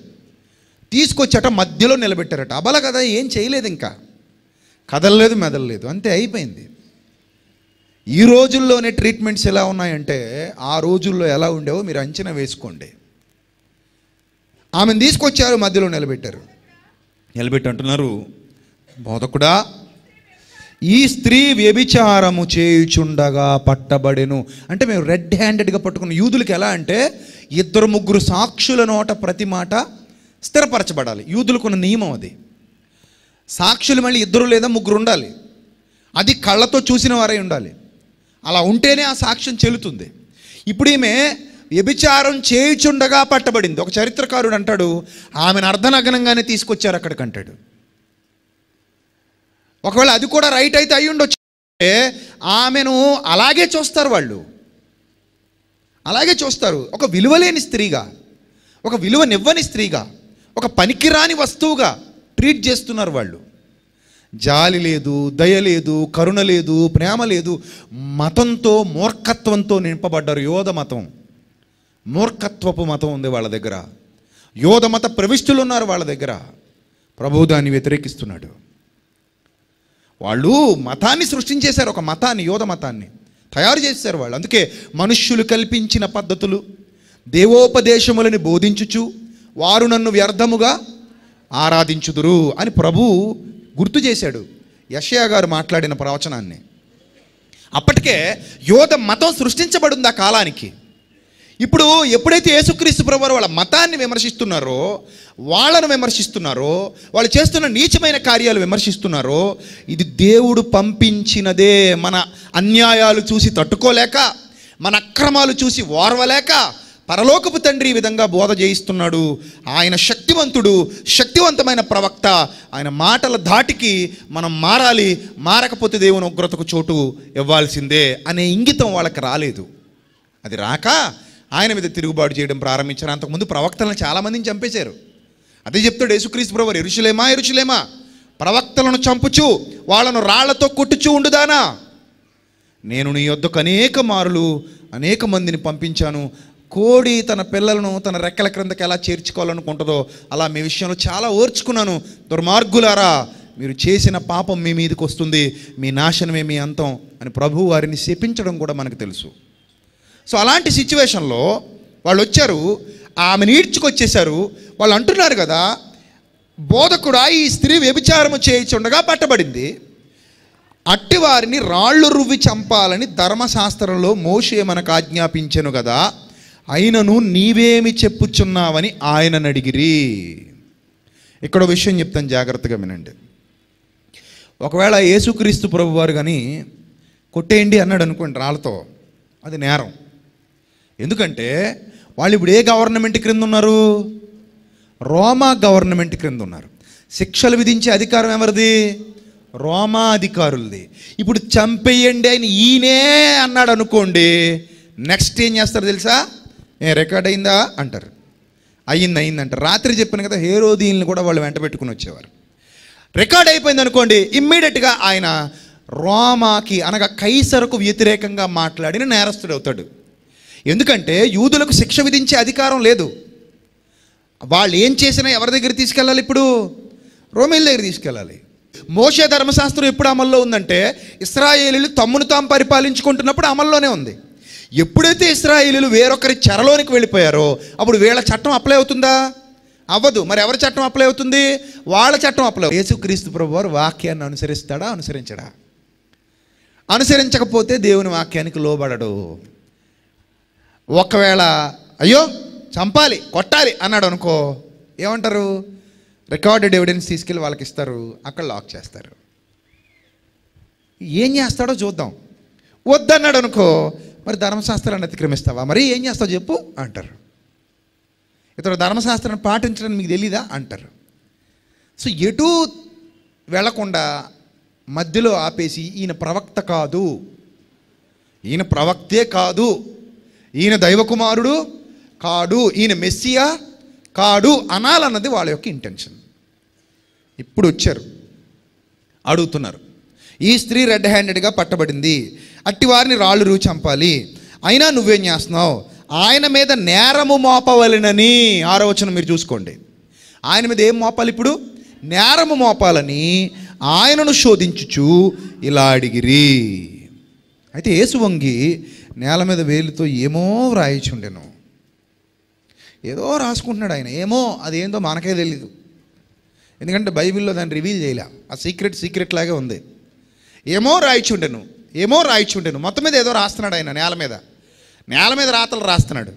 తీసుకొచ్చట మధ్యలో నిలబెట్టారట. అబల కదా, ఏం చేయలేదు, ఇంకా కదలలేదు, మెదలలేదు, అంతే, అయిపోయింది. ఈ రోజుల్లోనే ట్రీట్మెంట్స్ ఎలా ఉన్నాయంటే ఆ రోజుల్లో ఎలా ఉండేవో మీరు అంచనా వేసుకోండి. ఆమెను తీసుకొచ్చారు, మధ్యలో నిలబెట్టి అంటున్నారు, బోధకుడా, ఈ స్త్రీ వ్యభిచారము చేయుచుండగా పట్టబడెను. అంటే మేము రెడ్ హ్యాండెడ్గా పట్టుకున్న యూదులకు ఎలా అంటే 2-3 సాక్షుల నోట ప్రతి మాట స్థిరపరచబడాలి. యూదులకున్న నియమం అది. సాక్షులు మళ్ళీ 2 లేదా 3 ఉండాలి. అది కళ్ళతో చూసిన వారై ఉండాలి. అలా ఉంటేనే ఆ సాక్ష్యం చెల్లుతుంది. ఇప్పుడు ఈమె వ్యభిచారం చేయుచుండగా పట్టబడింది. ఒక చరిత్రకారుడు అంటాడు, ఆమెను అర్ధనగ్నంగానే తీసుకొచ్చారు అక్కడికి అంటాడు. ఒకవేళ అది కూడా రైట్ అయితే అయి ఉండొచ్చు. ఆమెను అలాగే చూస్తారు, వాళ్ళు అలాగే చూస్తారు. ఒక విలువలేని స్త్రీగా, ఒక విలువనివ్వని స్త్రీగా, ఒక పనికిరాని వస్తువుగా ట్రీట్ చేస్తున్నారు వాళ్ళు. జాలి లేదు, దయ లేదు, కరుణ లేదు, ప్రేమ లేదు. మతంతో, మూర్ఖత్వంతో నింపబడ్డారు. యోధ మతం, మూర్ఖత్వపు మతం ఉంది వాళ్ళ దగ్గర. యోధ మత ప్రవిష్టులు ఉన్నారు వాళ్ళ దగ్గర. ప్రభువు దాన్ని వ్యతిరేకిస్తున్నాడు. వాళ్ళు మతాన్ని సృష్టించేశారు, ఒక మతాన్ని, యోధ మతాన్ని తయారు చేశారు వాళ్ళు. అందుకే మనుష్యులు కల్పించిన పద్ధతులు, దేవోపదేశములని బోధించుచు వారు నన్ను వ్యర్థముగా ఆరాధించుదురు అని ప్రభు గుర్తు చేశాడు యెషయా గారు మాట్లాడిన ప్రవచనాన్ని. అప్పటికే యోధ మతం సృష్టించబడింది ఆ కాలానికి. ఇప్పుడు ఎప్పుడైతే యేసుక్రీస్తు ప్రభువారు వాళ్ళ మతాన్ని విమర్శిస్తున్నారో, వాళ్ళను విమర్శిస్తున్నారో, వాళ్ళు చేస్తున్న నీచమైన కార్యాలు విమర్శిస్తున్నారో, ఇది దేవుడు పంపించినదే. మన అన్యాయాలు చూసి తట్టుకోలేక, మన అక్రమాలు చూసి ఓర్వలేక పరలోకపు తండ్రి ఈ విధంగా బోధ చేయిస్తున్నాడు. ఆయన శక్తివంతుడు, శక్తివంతమైన ప్రవక్త. ఆయన మాటల ధాటికి మనం మారాలి, మారకపోతే దేవుని ఉగ్రతకు చోటు ఇవ్వాల్సిందే అనే ఇంగితం వాళ్ళకి రాలేదు. అది రాక ఆయన మీద తిరుగుబాటు చేయడం ప్రారంభించారు. అంతకుముందు ప్రవక్తలను చాలామందిని చంపేశారు. అదే చెప్తాడు యేసుక్రీస్తు ప్రభువు, యెరూషలేమా యెరూషలేమా, ప్రవక్తలను చంపుచు వాళ్ళను రాళ్లతో కొట్టుచూ ఉండుదానా, నేను నీ యొద్దకు అనేక మందిని పంపించాను. కోడి తన పిల్లలను తన రెక్కల క్రిందకి ఎలా చేర్చుకోవాలనుకుంటుందో అలా మీ విషయంలో చాలా ఓర్చుకున్నాను. దుర్మార్గులారా, మీరు చేసిన పాపం మీ మీదకి వస్తుంది, మీ నాశనమే మీ అంతం అని ప్రభువు వారిని శపించడం కూడా మనకు తెలుసు. సో అలాంటి సిచ్యువేషన్లో వాళ్ళు వచ్చారు, ఆమెను ఈడ్చుకొచ్చేశారు. వాళ్ళు అంటున్నారు కదా, బోధకుడా, ఈ స్త్రీ వ్యభిచారము చేయుచుండగా పట్టబడింది, అట్టి వారిని రాళ్ళు రువ్వి చంపాలని ధర్మశాస్త్రంలో మోషే మనకు ఆజ్ఞాపించెను కదా, అయినను నీవేమి చెప్పుచున్నావని ఆయనను అడిగిరి. ఇక్కడ విషయం చెప్తాను, జాగ్రత్తగా వినండి. ఒకవేళ యేసుక్రీస్తు ప్రభువారు కానీ కొట్టేయండి అన్నాడు అనుకోండి రాళ్ళతో, అది నేరం. ఎందుకంటే వాళ్ళు ఇప్పుడు ఏ గవర్నమెంట్ క్రింద ఉన్నారు? రోమా గవర్నమెంట్ క్రింద ఉన్నారు. శిక్షలు విధించే అధికారం ఎవరిది? రోమా అధికారులది. ఇప్పుడు చంపేయండి అని ఈయనే అన్నాడు అనుకోండి, నెక్స్ట్ ఏం చేస్తారు తెలుసా? రికార్డ్ అయిందా అంటారు. అయిందంటారు. రాత్రి చెప్పాను కదా, హేరోదీయుల్ని కూడా వాళ్ళు వెంట పెట్టుకుని వచ్చేవారు. రికార్డ్ అయిపోయింది అనుకోండి, ఇమ్మీడియట్గా ఆయన రోమాకి అనగా కైసరుకు వ్యతిరేకంగా మాట్లాడిన నేరస్తుడు అవుతాడు. ఎందుకంటే యూదులకు శిక్ష విధించే అధికారం లేదు. వాళ్ళు ఏం చేసినా ఎవరి దగ్గర తీసుకెళ్ళాలి? ఇప్పుడు రోమీల దగ్గర తీసుకెళ్ళాలి. మోషే ధర్మశాస్త్రం ఎప్పుడు అమల్లో ఉందంటే, ఇశ్రాయేలీలు తమ్మును తాము పరిపాలించుకుంటున్నప్పుడు అమల్లోనే ఉంది. ఎప్పుడైతే ఇశ్రాయేలీలు వేరొకరి చెరలోనికి వెళ్ళిపోయారో అప్పుడు వీళ్ళ చట్టం అప్లై అవుతుందా? అవ్వదు. మరి ఎవరి చట్టం అప్లై అవుతుంది? వాళ్ళ చట్టం అప్లై. యేసుక్రీస్తు ప్రభువారు వాక్యాన్ని అనుసరిస్తాడా? అనుసరించడా? అనుసరించకపోతే దేవుని వాక్యానికి లోబడడు. ఒకవేళ అయ్యో చంపాలి, కొట్టాలి అన్నాడు అనుకో, ఏమంటారు? రికార్డెడ్ ఎవిడెన్స్ తీసుకెళ్ళి వాళ్ళకి ఇస్తారు, అక్కడ లాక్ చేస్తారు. ఏం చేస్తాడో చూద్దాం. వద్దన్నాడు అనుకో, మరి ధర్మశాస్త్రాన్ని అతిక్రమిస్తావా? మరి ఏం చేస్తావు చెప్పు అంటారు. ఇతడు ధర్మశాస్త్రాన్ని పాటించడం మీకు తెలీదా అంటారు. సో ఎటు వెళ్లకుండా మధ్యలో ఆపేసి, ఈయన ప్రవక్త కాదు, ఈయన ప్రవక్తే కాదు, ఈయన దైవకుమారుడు కాడు, ఈయన మెస్సియా కాడు అనాలన్నది వాళ్ళ యొక్క ఇంటెన్షన్. ఇప్పుడు వచ్చారు, అడుగుతున్నారు, ఈ స్త్రీ రెడ్ హ్యాండెడ్గా పట్టబడింది, అట్టి వారిని రాళ్ళు రువి చంపాలి, అయినా నువ్వేం చేస్తున్నావు? ఆయన మీద నేరము మోపవలెనని. 6వ వచనం మీరు చూసుకోండి. ఆయన మీద ఏం మోపాలి? ఇప్పుడు నేరము మోపాలని ఆయనను శోధించుచు ఇలా అడిగిరి. అయితే యేసు వంగి నేల మీద వేలుతో ఏమో వ్రాయిచుండెను. ఏదో రాసుకుంటున్నాడు ఆయన. ఏమో అదేందో మనకే తెలీదు, ఎందుకంటే బైబిల్లో దాన్ని రివీల్ చేయలే. ఆ సీక్రెట్ లాగే ఉంది. ఏమో రాయిచుండెను మొత్తం మీద ఏదో రాస్తున్నాడు ఆయన నేల మీద రాతలు రాస్తున్నాడు.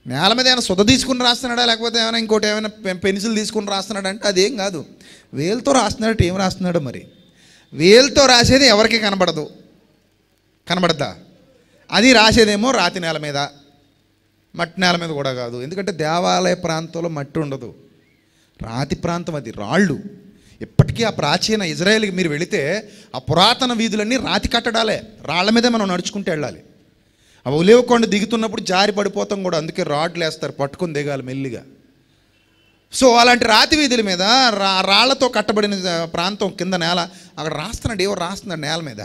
నేల మీద ఏమైనా సుధ తీసుకుని రాస్తున్నాడా, లేకపోతే ఏమైనా ఇంకోటి ఏమైనా పెన్సిల్ తీసుకుని రాస్తున్నాడు అంటే అదేం కాదు. వేలుతో రాస్తున్నాడు. ఏం రాస్తున్నాడో మరి. వేలుతో రాసేది ఎవరికి కనబడద్దా? అది రాసేదేమో రాతి నేల మీద, మట్టి నేల మీద కూడా కాదు. ఎందుకంటే దేవాలయ ప్రాంతంలో మట్టి ఉండదు, రాతి ప్రాంతం, అది రాళ్ళు. ఇప్పటికీ ఆ ప్రాచీన ఇజ్రాయేల్కి మీరు వెళితే ఆ పురాతన వీధులన్నీ రాతి కట్టడాలే, రాళ్ల మీదే మనం నడుచుకుంటూ వెళ్ళాలి. ఆ ఒలివ కొండ దిగుతున్నప్పుడు జారి పడిపోతాం కూడా, అందుకే రాడ్లు వేస్తారు, పట్టుకొని దిగాలి మెల్లిగా. సో అలాంటి రాతి వీధుల మీద రాళ్లతో కట్టబడిన ప్రాంతం కింద నేల, అక్కడ రాస్తున్నాడు నేల మీద.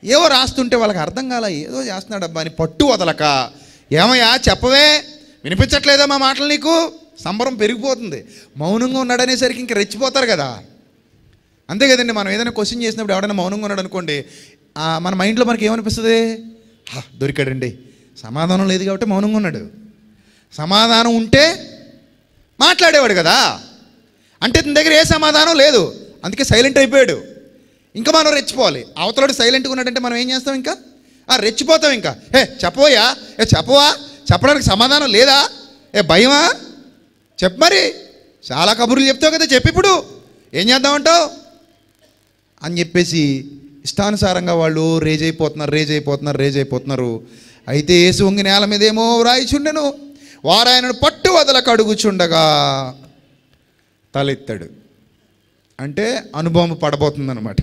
ఏవో రాస్తుంటే వాళ్ళకి అర్థం కాల, ఏదో చేస్తున్నాడు అబ్బా అని పట్టు వదలక, ఏమయ్యా చెప్పవే, వినిపించట్లేదా మా మాటలు నీకు? సంబరం పెరిగిపోతుంది. మౌనంగా ఉన్నాడనేసరికి ఇంక రెచ్చిపోతారు కదా. అంతే కదండి, మనం ఏదైనా క్వశ్చన్ చేసినప్పుడు ఎవడైనా మౌనంగా ఉన్నాడు అనుకోండి, మన మైండ్లో మనకి ఏమనిపిస్తుంది? దొరికాడండి, సమాధానం లేదు కాబట్టి మౌనంగా ఉన్నాడు. సమాధానం ఉంటే మాట్లాడేవాడు కదా. అంటే తన దగ్గర ఏ సమాధానం లేదు, అందుకే సైలెంట్ అయిపోయాడు. ఇంకా మనం రెచ్చిపోవాలి. అవతలడు సైలెంట్గా ఉన్నాడంటే మనం ఏం చేస్తాం? ఇంకా రెచ్చిపోతాం. ఇంకా చెప్పవయ్యా, చెప్పవా, చెప్పడానికి సమాధానం లేదా, భయమా, చెప్పు మరి, చాలా కబుర్లు చెప్తావు కదా, చెప్పిప్పుడు ఏం చేద్దామంటావు అని చెప్పేసి ఇష్టానుసారంగా వాళ్ళు రేజ్ అయిపోతున్నారు. అయితే యేసు వంగి నేల మీదేమో రాయిచుండెను, వారు ఆయనను పట్టు వదలకు అడుగుచుండగా తలెత్తాడు. అంటే అనుభవం పడబోతుందన్నమాట.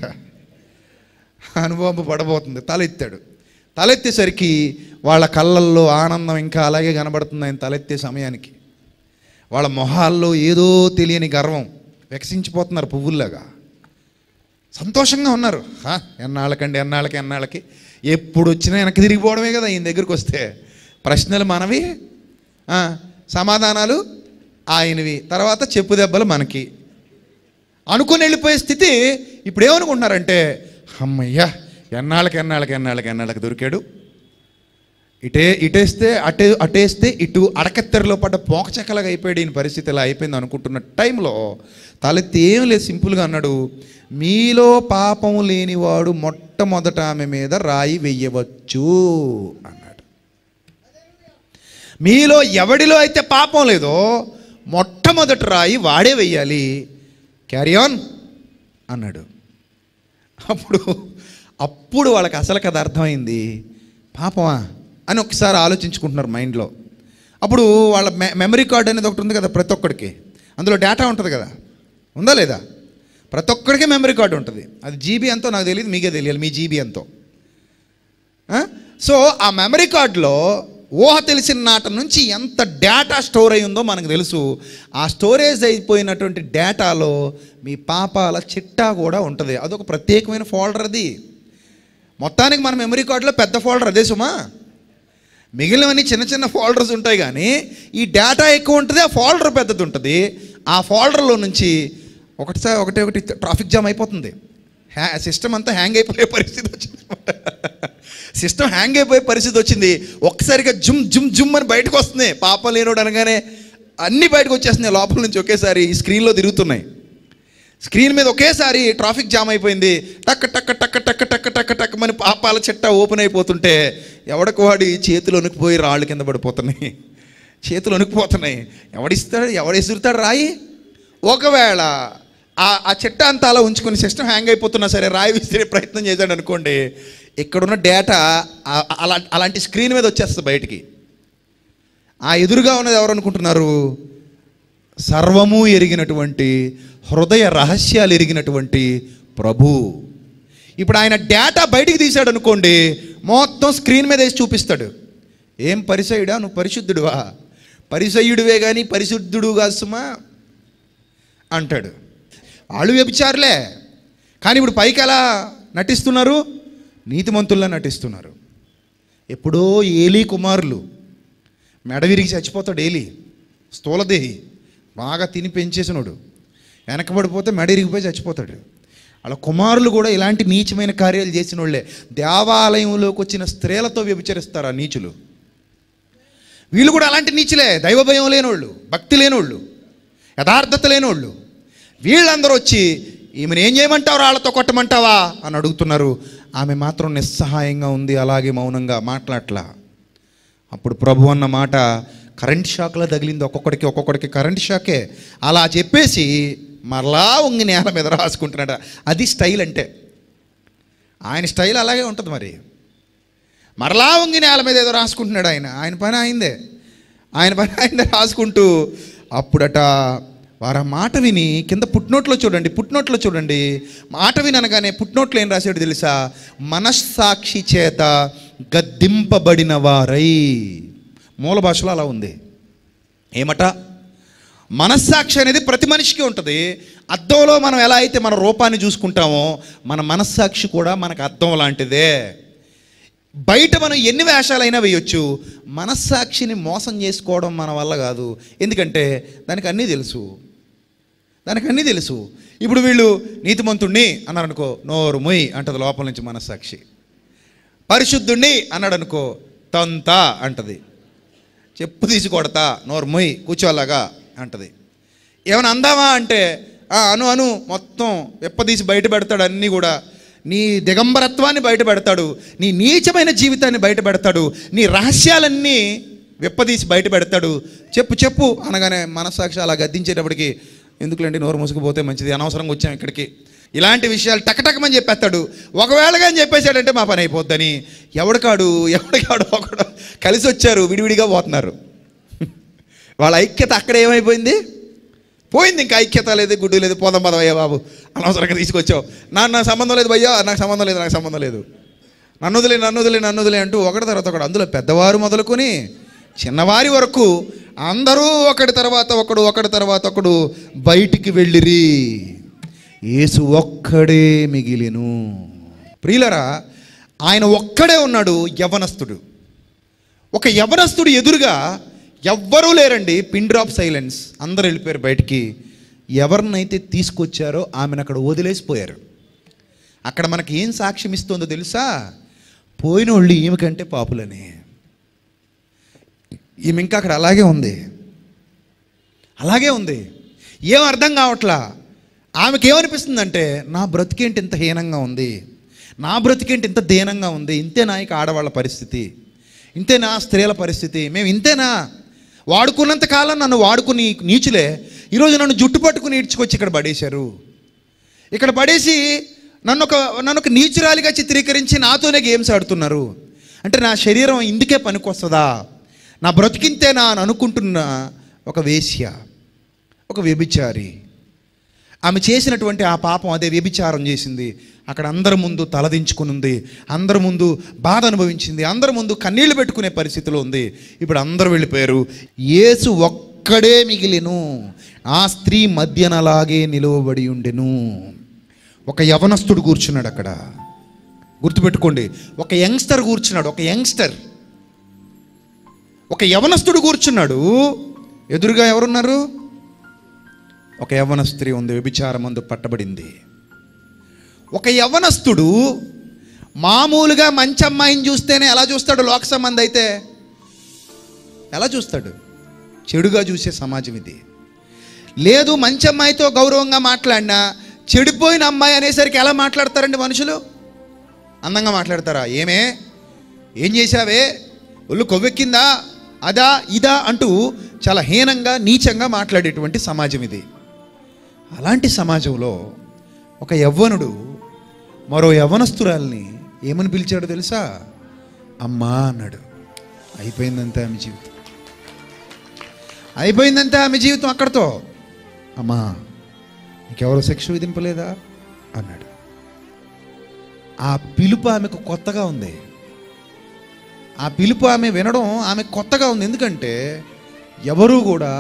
అనుభవం పడబోతుంది. తలెత్తేసరికి వాళ్ళ కళ్ళల్లో ఆనందం ఇంకా అలాగే కనబడుతుంది. ఆయన తలెత్తే సమయానికి వాళ్ళ మొహాల్లో ఏదో తెలియని గర్వం, వికసించిపోతున్నారు పువ్వుల్లాగా, సంతోషంగా ఉన్నారు. ఎన్నాళ్ళకి ఎప్పుడు వచ్చినా వెనక్కి తిరిగిపోవడమే కదా ఈయన దగ్గరికి వస్తే. ప్రశ్నలు మనవి, సమాధానాలు ఆయనవి, తర్వాత చెప్పు దెబ్బలు మనకి అనుకుని వెళ్ళిపోయే స్థితి. ఇప్పుడు ఏమనుకుంటున్నారంటే, అమ్మయ్యా ఎన్నాళ్ళకి దొరికాడు, ఇటేస్తే అటేస్తే ఇటు అడకెత్తెరలో పడ్డ పోకచెక్కలాగా అయిపోయాడు ఈయన పరిస్థితి. ఇలా అయిపోయింది అనుకుంటున్న టైంలో తలెత్తి ఏం లేదు, సింపుల్గా అన్నాడు, మీలో పాపం లేనివాడు మొట్టమొదట ఆమె మీద రాయి వెయ్యవచ్చు అన్నాడు. మీలో ఎవడిలో అయితే పాపం లేదో మొట్టమొదటి రాయి వాడే వెయ్యాలి, క్యారీ ఆన్ అన్నాడు. అప్పుడు వాళ్ళకి అసలు కథ అర్థమైంది. పాపమా అని ఒకసారి ఆలోచించుకుంటున్నారు మైండ్లో. అప్పుడు వాళ్ళ మెమరీ కార్డ్ అనేది ఒకటి ఉంది కదా ప్రతి ఒక్కడికి, అందులో డేటా ఉంటుంది కదా, ఉందా లేదా? ప్రతి ఒక్కడికి మెమరీ కార్డు ఉంటుంది. అది జీబీ ఎంతో నాకు తెలియదు, మీకే తెలియాలి మీ జీబీ ఎంతో. సో ఆ మెమరీ కార్డులో ఊహ తెలిసిన నాటి నుంచి ఎంత డేటా స్టోర్ అయి ఉందో మనకు తెలుసు. ఆ స్టోరేజ్ అయిపోయినటువంటి డేటాలో మీ పాపాల చిట్టా కూడా ఉంటుంది. అదొక ప్రత్యేకమైన ఫోల్డర్. అది మొత్తానికి మన మెమరీ కార్డులో పెద్ద ఫోల్డర్ అదే సుమా. మిగిలినవన్నీ చిన్న చిన్న ఫోల్డర్స్ ఉంటాయి, కానీ ఈ డేటా ఎక్కువ ఉంటుంది, ఆ ఫోల్డర్ పెద్దది ఉంటుంది. ఆ ఫోల్డర్లో నుంచి ఒకటి ట్రాఫిక్ జామ్ అయిపోతుంది, సిస్టమ్ అంతా హ్యాంగ్ అయిపోయే పరిస్థితి వచ్చింది. ఒక్కసారిగా జుమ్ అని బయటకు వస్తున్నాయి. పాపం లేనోడు అనగానే అన్నీ బయటకు వచ్చేస్తున్నాయి లోపల నుంచి ఒకేసారి. ఈ స్క్రీన్లో తిరుగుతున్నాయి. స్క్రీన్ మీద ఒకేసారి ట్రాఫిక్ జామ్ అయిపోయింది. టక్ టక్ టక్ టక్ టక్ టక్ టక్ మన పాపాల చెట్ట ఓపెన్ అయిపోతుంటే ఎవడికి వాడి చేతులు వణుకుపోయి రాళ్ళు కింద పడిపోతున్నాయి, చేతులు వణుకుపోతున్నాయి. ఎవడెసురుతాడు రాయి? ఒకవేళ ఆ చెట్ట అంతా అలా ఉంచుకొని సిస్టమ్ హ్యాంగ్ అయిపోతున్నా సరే రాయి విసిరే ప్రయత్నం చేశాడు అనుకోండి, ఇక్కడున్న డేటా అలాంటి స్క్రీన్ మీద వచ్చేస్తుంది బయటికి. ఆ ఎదురుగా ఉన్నది ఎవరు అనుకుంటున్నారు? సర్వము ఎరిగినటువంటి, హృదయ రహస్యాలు ఎరిగినటువంటి ప్రభు. ఇప్పుడు ఆయన డేటా బయటికి తీశాడు అనుకోండి, మొత్తం స్క్రీన్ మీద వేసి చూపిస్తాడు. ఏం పరిసయుడా, నువ్వు పరిశుద్ధుడువా? పరిసయుడివే కానీ పరిశుద్ధుడు కాదు సుమా అంటాడు. వాళ్ళు వ్యభిచారులే, కానీ ఇప్పుడు పైకి ఎలా నటిస్తున్నారు? నీతిమంతుల్లా నటిస్తున్నారు. ఎప్పుడో ఏలీ కుమారులు, మెడ విరిగి చచ్చిపోతాడు ఏలీ, స్థూలదేహి, బాగా తిని పెంచేసినోడు, వెనకబడిపోతే మెడ విరిగిపోయి చచ్చిపోతాడు. వాళ్ళ కుమారులు కూడా ఇలాంటి నీచమైన కార్యాలు చేసిన వాళ్ళే. దేవాలయంలోకి వచ్చిన స్త్రీలతో వ్యభిచరిస్తారు ఆ నీచులు. వీళ్ళు కూడా అలాంటి నీచులే, దైవ భయం లేనోళ్ళు, భక్తి లేనోళ్ళు, యథార్థత లేనోళ్ళు. వీళ్ళందరూ వచ్చి ఈమెను ఏం చేయమంటావు, రాళ్లతో కొట్టమంటావా అని అడుగుతున్నారు. ఆమె మాత్రం నిస్సహాయంగా ఉంది, అలాగే మౌనంగా మాట్లాడట్లా. అప్పుడు ప్రభు అన్న మాట కరెంట్ షాక్లా తగిలింది. ఒక్కొక్కడికి కరెంట్ షాకే. అలా చెప్పేసి మరలా వంగి నేల మీద రాసుకుంటున్నాడు. అది స్టైల్ అంటే. ఆయన స్టైల్ అలాగే ఉంటుంది. మరి మరలా వంగి నేల మీద ఏదో రాసుకుంటున్నాడు. ఆయన పని అయిందే రాసుకుంటూ. అప్పుడట వారు ఆ మాట విని కింద పుట్నోట్లో చూడండి మాట విని అనగానే పుట్నోట్లో ఏం రాశాడు తెలుసా? మనస్సాక్షి చేత గద్దింపబడిన వారై. మూల భాషలో అలా ఉంది. ఏమట? మనస్సాక్షి అనేది ప్రతి మనిషికి ఉంటుంది. అద్దంలో మనం ఎలా అయితే మన రూపాన్ని చూసుకుంటామో మన మనస్సాక్షి కూడా మనకు అద్దం లాంటిదే. బయట మనం ఎన్ని వేషాలైనా వేయొచ్చు, మనస్సాక్షిని మోసం చేసుకోవడం మన వల్ల కాదు. ఎందుకంటే దానికి అన్నీ తెలుసు. ఇప్పుడు వీళ్ళు నీతిమంతుణ్ణి అన్నారనుకో, నోరు మొయ్ అంటది లోపల నుంచి మనస్సాక్షి. పరిశుద్ధుణ్ణి అన్నాడు అనుకో, తంత అంటది. చెప్పు తీసి కొడతా, నోరు మొయ్ కూర్చోలాగా అంటది. ఏమైనా అందామా అంటే అను మొత్తం వెప్పదీసి బయట పెడతాడు. అన్నీ కూడా నీ దిగంబరత్వాన్ని బయట పెడతాడు, నీ నీచమైన జీవితాన్ని బయట పెడతాడు, నీ రహస్యాలన్నీ వెప్పదీసి బయట పెడతాడు. చెప్పు అనగానే మనస్సాక్షి అలా గద్దించేటప్పటికి ఎందుకులేండి నోరు మూసుకుపోతే మంచిది, అనవసరంగా వచ్చాం ఇక్కడికి, ఇలాంటి విషయాలు టకటకమని చెప్పేస్తాడు. ఒకవేళ కానీ చెప్పేశాడంటే మా పని అయిపోద్దని ఎవడికాడు ఒకడు కలిసి వచ్చారు, విడివిడిగా పోతున్నారు. వాళ్ళ ఐక్యత అక్కడ ఏమైపోయింది? పోయింది. ఇంకా ఐక్యత లేదు, గుడ్డు లేదు. పోదాం అయ్యా బాబు, అనవసరంగా తీసుకొచ్చావు, నాకు సంబంధం లేదు భయ్యా, నాకు సంబంధం లేదు, నన్ను వదిలే అంటూ ఒకటి తర్వాత ఒకడు, అందులో పెద్దవారు మొదలుకొని చిన్నవారి వరకు అందరూ ఒకటి తర్వాత ఒకడు బయటికి వెళ్ళిరి. యేసు ఒక్కడే మిగిలిను. ప్రియులరా, ఆయన ఒక్కడే ఉన్నాడు, యవ్వనస్తుడు. ఒక యవ్వనస్తుడు ఎదురుగా ఎవ్వరూ లేరండి. Pin drop silence. అందరూ వెళ్ళిపోయారు బయటికి. ఎవరినైతే తీసుకొచ్చారో ఆమెను అక్కడ వదిలేసిపోయారు. అక్కడ మనకి ఏం సాక్ష్యం ఇస్తుందో తెలుసా? పోయిన వాళ్ళు ఈమె కంటే పాపులని. ఈమె ఇంకా అక్కడ అలాగే ఉంది. ఏం అర్థం కావట్లా. ఆమెకి ఏమనిపిస్తుందంటే, నా బ్రతికేంటి ఇంత హీనంగా ఉంది, నా బ్రతికేంటి ఇంత దీనంగా ఉంది, ఇంతేనా ఇక ఆడవాళ్ళ పరిస్థితి, ఇంతేనా స్త్రీల పరిస్థితి, మేము ఇంతేనా? వాడుకున్నంత కాలం నన్ను వాడుకుని నీచులే ఈరోజు నన్ను జుట్టు పట్టుకుని ఈడ్చుకొచ్చి ఇక్కడ పడేశారు. ఇక్కడ పడేసి నన్ను ఒక నీచురాలిగా చిత్రీకరించి నాతోనే గేమ్స్ ఆడుతున్నారు. అంటే నా శరీరం ఇందుకే పనికొస్తుందా, నా బ్రతికింతేనా అని అనుకుంటున్న ఒక వేశ్య, ఒక వ్యభిచారి. ఆమె చేసినటువంటి ఆ పాపం అదే, వ్యభిచారం చేసింది. అక్కడ అందరి ముందు తలదించుకుని ఉంది, అందరి ముందు బాధ అనుభవించింది, అందరి ముందు కన్నీళ్లు పెట్టుకునే పరిస్థితిలో ఉంది. ఇప్పుడు అందరూ వెళ్ళిపోయారు, యేసు ఒక్కడే మిగిలిను. ఆ స్త్రీ మధ్యన అలాగే నిలువబడి ఉండెను. ఒక యవనస్తుడు కూర్చున్నాడు అక్కడ. గుర్తుపెట్టుకోండి, ఒక యంగ్స్టర్ కూర్చున్నాడు. ఒక యవనస్తుడు కూర్చున్నాడు. ఎదురుగా ఎవరున్నారు? ఒక యవ్వన స్త్రీ ఉంది, వ్యభిచారమందు పట్టబడింది. ఒక యవ్వనస్తుడు మామూలుగా మంచి అమ్మాయిని చూస్తేనే ఎలా చూస్తాడు? లోక సంబంధి అయితే ఎలా చూస్తాడు? చెడుగా చూసే సమాజం ఇది. లేదు, మంచి అమ్మాయితో గౌరవంగా మాట్లాడినా చెడిపోయిన అమ్మాయి అనేసరికి ఎలా మాట్లాడతారండి మనుషులు? అందంగా మాట్లాడతారా? ఏం చేశావే, ఒళ్ళు కొవ్వెక్కిందా, అదా ఇదా అంటూ చాలా హీనంగా నీచంగా మాట్లాడేటువంటి సమాజం ఇది. అలాంటి సమాజంలో ఒక యవ్వనుడు మరో యవ్వనస్తురాల్ని ఏమని పిలిచాడో తెలుసా? అమ్మా అన్నాడు. అయిపోయిందంతే ఆమె జీవితం అక్కడితో. అమ్మా, ఇంకెవరో శిక్ష విధింపలేదా అన్నాడు. ఆ పిలుపు ఆమెకు కొత్తగా ఉంది. ఆ పిలుపు ఆమె వినడం ఆమె కొత్తగా ఉంది. ఎందుకంటే ఎవరూ కూడా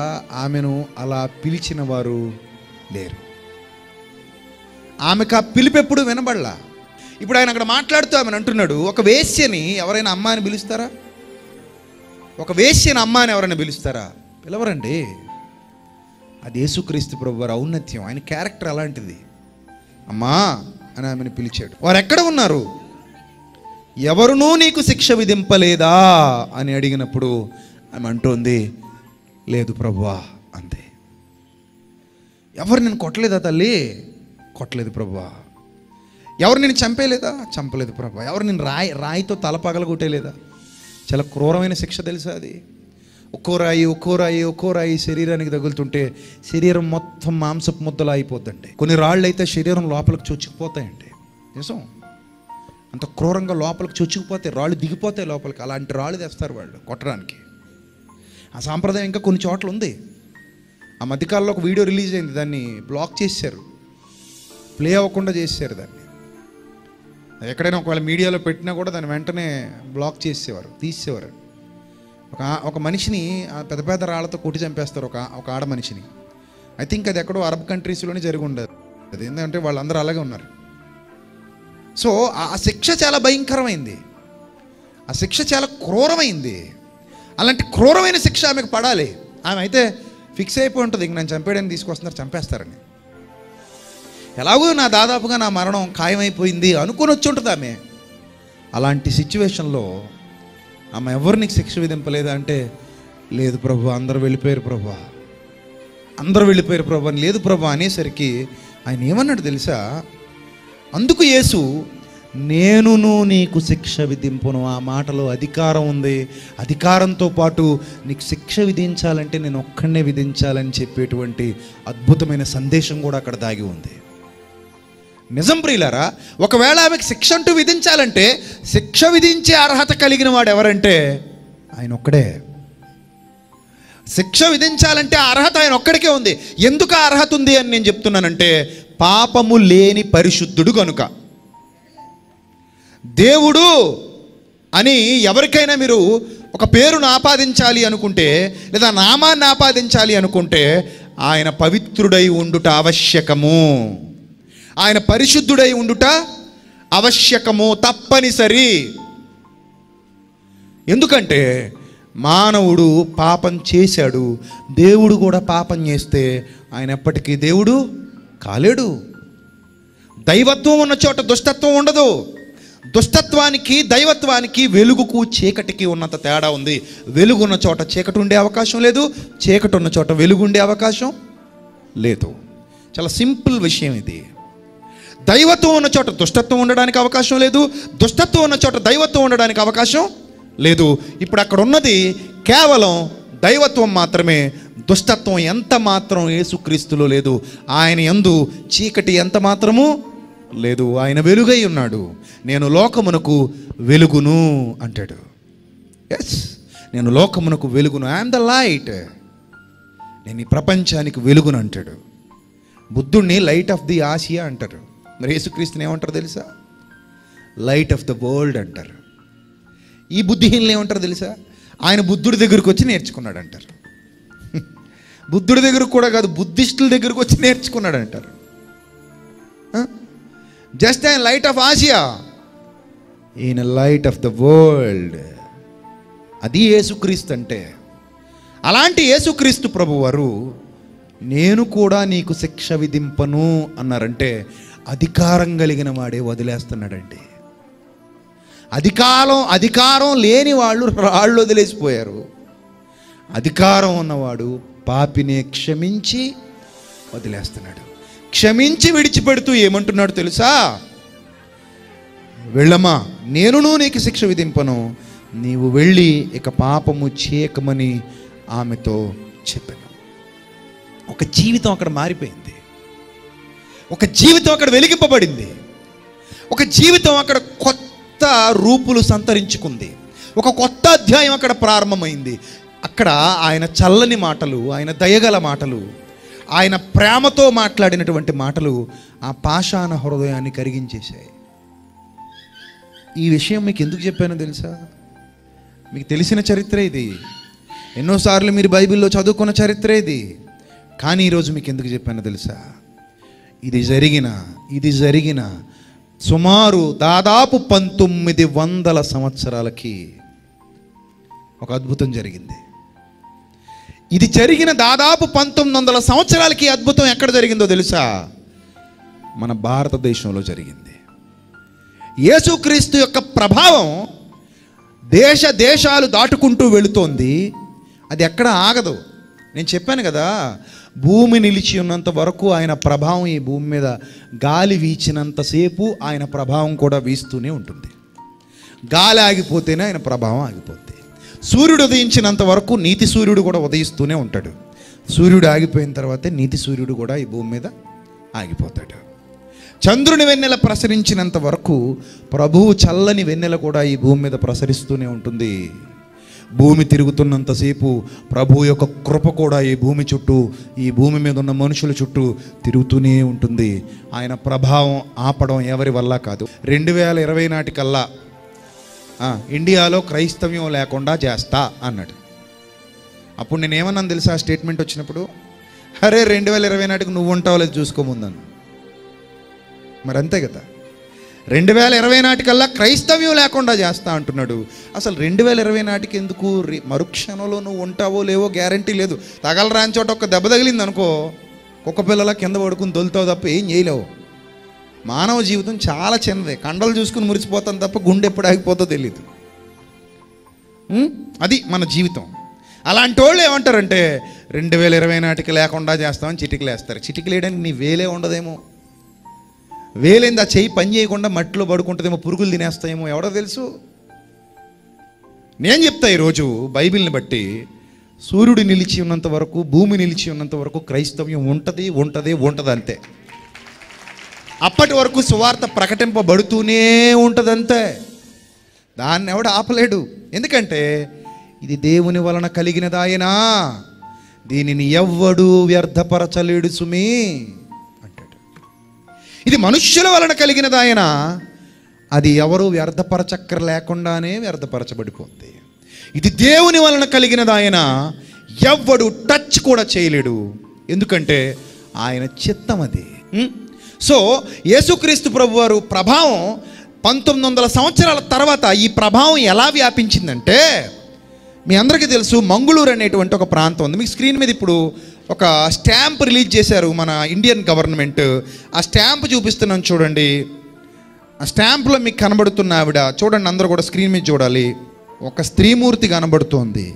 ఆమెను అలా పిలిచిన వారు లేరు. ఆమెకు ఆ పిలుపు ఎప్పుడు వినబడలా. ఇప్పుడు ఆయన అక్కడ మాట్లాడుతూ ఆమెను అంటున్నాడు, ఒక వేశ్యని ఎవరైనా అమ్మ అని పిలుస్తారా? ఒక వేశ్యని అమ్మ అని ఎవరైనా పిలుస్తారా? పిలవరండి. అది యేసుక్రీస్తు ప్రభు వారి ఔన్నత్యం, ఆయన క్యారెక్టర్ అలాంటిది. అమ్మా అని ఆమెను పిలిచాడు. వారు ఎక్కడ ఉన్నారు? ఎవరునూ నీకు శిక్ష విధింపలేదా అని అడిగినప్పుడు ఆమె అంటోంది, లేదు ప్రభువా అంతే. ఎవరు నేను కొట్టలేదా తల్లి? కొట్టలేదు ప్రభువా. ఎవరు నేను చంపేలేదా? చంపలేదు ప్రభువా. ఎవరు నేను రాయితో తల పగలగొట్టేలేదా? చాలా క్రూరమైన శిక్ష తెలుసా అది. ఒక్కో రాయి శరీరానికి తగులుతుంటే శరీరం మొత్తం మాంసపు ముద్దలా అయిపోద్దండి. కొన్ని రాళ్ళు అయితే శరీరం లోపలికి చొచ్చుకుపోతాయండి. నిజం, అంత క్రూరంగా లోపలికి చొచ్చుకుపోతాయి, రాళ్ళు దిగిపోతాయి లోపలికి. అలాంటి రాళ్ళు తెస్తారు వాళ్ళు కొట్టడానికి. ఆ సాంప్రదాయం ఇంకా కొన్ని చోట్ల ఉంది. ఆ మధ్యకాలంలో ఒక వీడియో రిలీజ్ అయింది, దాన్ని బ్లాక్ చేశారు, ప్లే అవ్వకుండా చేశారు దాన్ని. ఎక్కడైనా ఒకవేళ మీడియాలో పెట్టినా కూడా దాన్ని వెంటనే బ్లాక్ చేసేవారు, తీసేవారు. ఒక మనిషిని పెద్ద పెద్ద రాళ్లతో కొట్టి చంపేస్తారు, ఒక ఆడ మనిషిని. ఐ థింక్ అది ఎక్కడో అరబ్ కంట్రీస్లోనే జరిగి ఉండదు అది. ఎందుకంటే వాళ్ళందరూ అలాగే ఉన్నారు. సో ఆ శిక్ష చాలా భయంకరమైంది, ఆ శిక్ష చాలా క్రూరమైంది. అలాంటి క్రూరమైన శిక్ష ఆమెకు పడాలి. ఆమె అయితే ఫిక్స్ అయిపోయి ఉంటుంది, ఇంక నన్ను చంపేయడానికి తీసుకొస్తున్నారు, చంపేస్తారని. ఎలాగో దాదాపుగా నా మరణం ఖాయమైపోయింది అనుకొని వచ్చి ఉంటుంది ఆమె. అలాంటి సిచ్యువేషన్లో ఆమె ఎవరు నీకు శిక్ష విధింపలేదా అంటే, లేదు ప్రభు, అందరూ వెళ్ళిపోయారు ప్రభు, అందరూ వెళ్ళిపోయారు ప్రభు అని. లేదు ప్రభు అనేసరికి ఆయన ఏమన్నాడు తెలుసా? అందుకు యేసు, నేనును నీకు శిక్ష విధింపును. ఆ మాటలో అధికారం ఉంది. అధికారంతో పాటు నీకు శిక్ష విధించాలంటే నేను ఒక్కడనే విధించాలని చెప్పేటువంటి అద్భుతమైన సందేశం కూడా అక్కడ దాగి ఉంది. నిజం ప్రియులారా, ఒకవేళ ఆమెకు శిక్ష అంటూ విధించాలంటే శిక్ష విధించే అర్హత కలిగిన వాడు ఎవరంటే ఆయన ఒక్కడే. శిక్ష విధించాలంటే అర్హత ఆయన ఒక్కడికే ఉంది. ఎందుకు ఆ అర్హత ఉంది అని నేను చెప్తున్నానంటే, పాపము లేని పరిశుద్ధుడు కనుక. దేవుడు అని ఎవరికైనా మీరు ఒక పేరును ఆపాదించాలి అనుకుంటే, లేదా నామాన్ని ఆపాదించాలి అనుకుంటే, ఆయన పవిత్రుడై ఉండుట ఆవశ్యకము, ఆయన పరిశుద్ధుడై ఉండుట ఆవశ్యకము, తప్పనిసరి. ఎందుకంటే మానవుడు పాపం చేశాడు, దేవుడు కూడా పాపం చేస్తే ఆయన ఎప్పటికీ దేవుడు కాలేడు. దైవత్వం ఉన్న చోట దుష్టత్వం ఉండదు. దుష్టత్వానికి దైవత్వానికి, వెలుగుకు చీకటికి ఉన్నంత తేడా ఉంది. వెలుగు ఉన్న చోట చీకటి ఉండే అవకాశం లేదు, చీకటి ఉన్న చోట వెలుగు ఉండే అవకాశం లేదు. చాలా సింపుల్ విషయం ఇది. దైవత్వం ఉన్న చోట దుష్టత్వం ఉండడానికి అవకాశం లేదు, దుష్టత్వం ఉన్న చోట దైవత్వం ఉండడానికి అవకాశం లేదు. ఇప్పుడు అక్కడ ఉన్నది కేవలం దైవత్వం మాత్రమే. దుష్టత్వం ఎంత మాత్రం యేసుక్రీస్తులో లేదు. ఆయన యందు చీకటి ఎంత మాత్రము లేదు. ఆయన వెలుగై ఉన్నాడు. నేను లోకమునకు వెలుగును అంటాడు. ఎస్, నేను లోకమునకు వెలుగును, ఐఎమ్ ద లైట్, నేను ఈ ప్రపంచానికి వెలుగును అంటాడు. బుద్ధుడిని లైట్ ఆఫ్ ది ఆసియా అంటారు. మరి యేసుక్రీస్తుని ఏమంటారు తెలుసా? లైట్ ఆఫ్ ద వరల్డ్ అంటారు. ఈ బుద్ధిహీనులు ఏమంటారు తెలుసా? ఆయన బుద్ధుడి దగ్గరకు వచ్చి నేర్చుకున్నాడు అంటారు. బుద్ధుడి దగ్గరకు కూడా కాదు, బుద్ధిస్టుల దగ్గరకు వచ్చి నేర్చుకున్నాడు అంటారు. జస్ట్ ఆయన లైట్ ఆఫ్ ఆసియా, ఈయన లైట్ ఆఫ్ ద వరల్డ్. అది యేసుక్రీస్తు అంటే. అలాంటి యేసుక్రీస్తు ప్రభువారు నేను కూడా నీకు శిక్ష విధింపను అన్నారంటే అధికారం కలిగిన వాడే వదిలేస్తున్నాడండి. అధికారం లేని వాళ్ళు రాళ్ళు వదిలేసిపోయారు. అధికారం ఉన్నవాడు పాపిని క్షమించి వదిలేస్తున్నాడు. క్షమించి విడిచిపెడుతూ ఏమంటున్నాడు తెలుసా? వెళ్ళమ్మా, నేనును నీకు శిక్ష విధింపను, నీవు వెళ్ళి ఇక పాపము చేయకమని ఆమెతో చెప్పాను. ఒక జీవితం అక్కడ మారిపోయింది. ఒక జీవితం అక్కడ వెలిగింపబడింది. ఒక జీవితం అక్కడ కొత్త రూపులు సంతరించుకుంది. ఒక కొత్త అధ్యాయం అక్కడ ప్రారంభమైంది. అక్కడ ఆయన చల్లని మాటలు, ఆయన దయగల మాటలు, ఆయన ప్రేమతో మాట్లాడినటువంటి మాటలు ఆ పాషాణ హృదయాన్ని కరిగించేశాయి. ఈ విషయం మీకు ఎందుకు చెప్పానో తెలుసా? మీకు తెలిసిన చరిత్ర ఇది, ఎన్నోసార్లు మీరు బైబిల్లో చదువుకున్న చరిత్ర ఇది. కానీ ఈరోజు మీకు ఎందుకు చెప్పానో తెలుసా? ఇది జరిగిన సుమారు దాదాపు 1900 సంవత్సరాలకి ఒక అద్భుతం జరిగింది. ఇది జరిగిన దాదాపు 1900 సంవత్సరాలకి అద్భుతం ఎక్కడ జరిగిందో తెలుసా? మన భారతదేశంలో జరిగింది. యేసుక్రీస్తు యొక్క ప్రభావం దేశాలు దాటుకుంటూ వెళుతోంది. అది ఎక్కడ ఆగదు. నేను చెప్పాను కదా, భూమి నిలిచి ఉన్నంత వరకు ఆయన ప్రభావం ఈ భూమి మీద, గాలి వీచినంతసేపు ఆయన ప్రభావం కూడా వీస్తూనే ఉంటుంది. గాలి ఆగిపోతేనే ఆయన ప్రభావం ఆగిపోద్ది. సూర్యుడు ఉదయించినంత వరకు నీతి సూర్యుడు కూడా ఉదయిస్తూనే ఉంటాడు. సూర్యుడు ఆగిపోయిన తర్వాతే నీతి సూర్యుడు కూడా ఈ భూమి మీద ఆగిపోతాడు. చంద్రుని వెన్నెల ప్రసరించినంత వరకు ప్రభువు చల్లని వెన్నెల కూడా ఈ భూమి మీద ప్రసరిస్తూనే ఉంటుంది. భూమి తిరుగుతున్నంతసేపు ప్రభు యొక్క కృప కూడా ఈ భూమి చుట్టూ, ఈ భూమి మీద ఉన్న మనుషుల చుట్టూ తిరుగుతూనే ఉంటుంది. ఆయన ప్రభావం ఆపడం ఎవరి వల్ల కాదు. 2020 నాటికల్లా ఇండియాలో క్రైస్తవ్యం లేకుండా చేస్తా అన్నాడు. అప్పుడు నేను ఏమన్నాను తెలుసా? ఆ స్టేట్మెంట్ వచ్చినప్పుడు, అరే 2020 నాటికి నువ్వు ఉంటావు లేదు చూసుకోముందను. మరి అంతే కదా, 2020 నాటికల్లా క్రైస్తవ్యం లేకుండా చేస్తా అంటున్నాడు. అసలు 2020 నాటికి ఎందుకు? మరుక్షణంలో నువ్వు ఉంటావో లేవో గ్యారంటీ లేదు. తగలరాని చోట ఒక దెబ్బ తగిలింది అనుకో, కుక్క పిల్లల కింద పడుకుని దొలుతావు తప్ప ఏం చేయలేవు. మానవ జీవితం చాలా చిన్నదే. కండలు చూసుకుని మురిసిపోతాం తప్ప గుండె ఎప్పుడు ఆగిపోతో తెలియదు. అది మన జీవితం. అలాంటి వాళ్ళు ఏమంటారంటే 2020 నాటికి లేకుండా చేస్తామని చిటికలు వేస్తారు. చిటికలు వేయడానికి నీ వేలే ఉండదేమో, వేలేంది ఆ చెయ్యి పని చేయకుండా మట్టిలో పడుకుంటుందేమో, పురుగులు తినేస్తాయేమో, ఎవడో తెలుసు. నేను చెప్తా ఈరోజు బైబిల్ని బట్టి, సూర్యుడు నిలిచి ఉన్నంత వరకు, భూమి నిలిచి ఉన్నంత వరకు క్రైస్తవ్యం ఉంటుంది, ఉంటుంది, ఉంటుంది అంతే. అప్పటి వరకు సువార్త ప్రకటింపబడుతూనే ఉంటుంది అంతే. దాన్ని ఎవడు ఆపలేడు. ఎందుకంటే ఇది దేవుని వలన కలిగినదాయనా, దీనిని ఎవ్వడు వ్యర్థపరచలేడు సుమీ అంటాడు. ఇది మనుష్యుల వలన కలిగినదాయనా, అది ఎవరు వ్యర్థపరచక్కర లేకుండానే వ్యర్థపరచబడిపోద్ది. ఇది దేవుని వలన కలిగినదాయనా, ఎవ్వడు టచ్ కూడా చేయలేడు. ఎందుకంటే ఆయన చిత్తం అది. సో యేసుక్రీస్తు ప్రభువారు ప్రభావం 1900 సంవత్సరాల తర్వాత ఈ ప్రభావం ఎలా వ్యాపించిందంటే, మీ అందరికీ తెలుసు మంగళూరు అనేటువంటి ఒక ప్రాంతం ఉంది. మీకు స్క్రీన్ మీద ఇప్పుడు ఒక స్టాంప్ రిలీజ్ చేశారు మన ఇండియన్ గవర్నమెంట్. ఆ స్టాంప్ చూపిస్తున్నాను చూడండి. ఆ స్టాంప్లో మీకు కనబడుతున్న ఆవిడ చూడండి, అందరూ కూడా స్క్రీన్ మీద చూడాలి. ఒక స్త్రీమూర్తి కనబడుతోంది.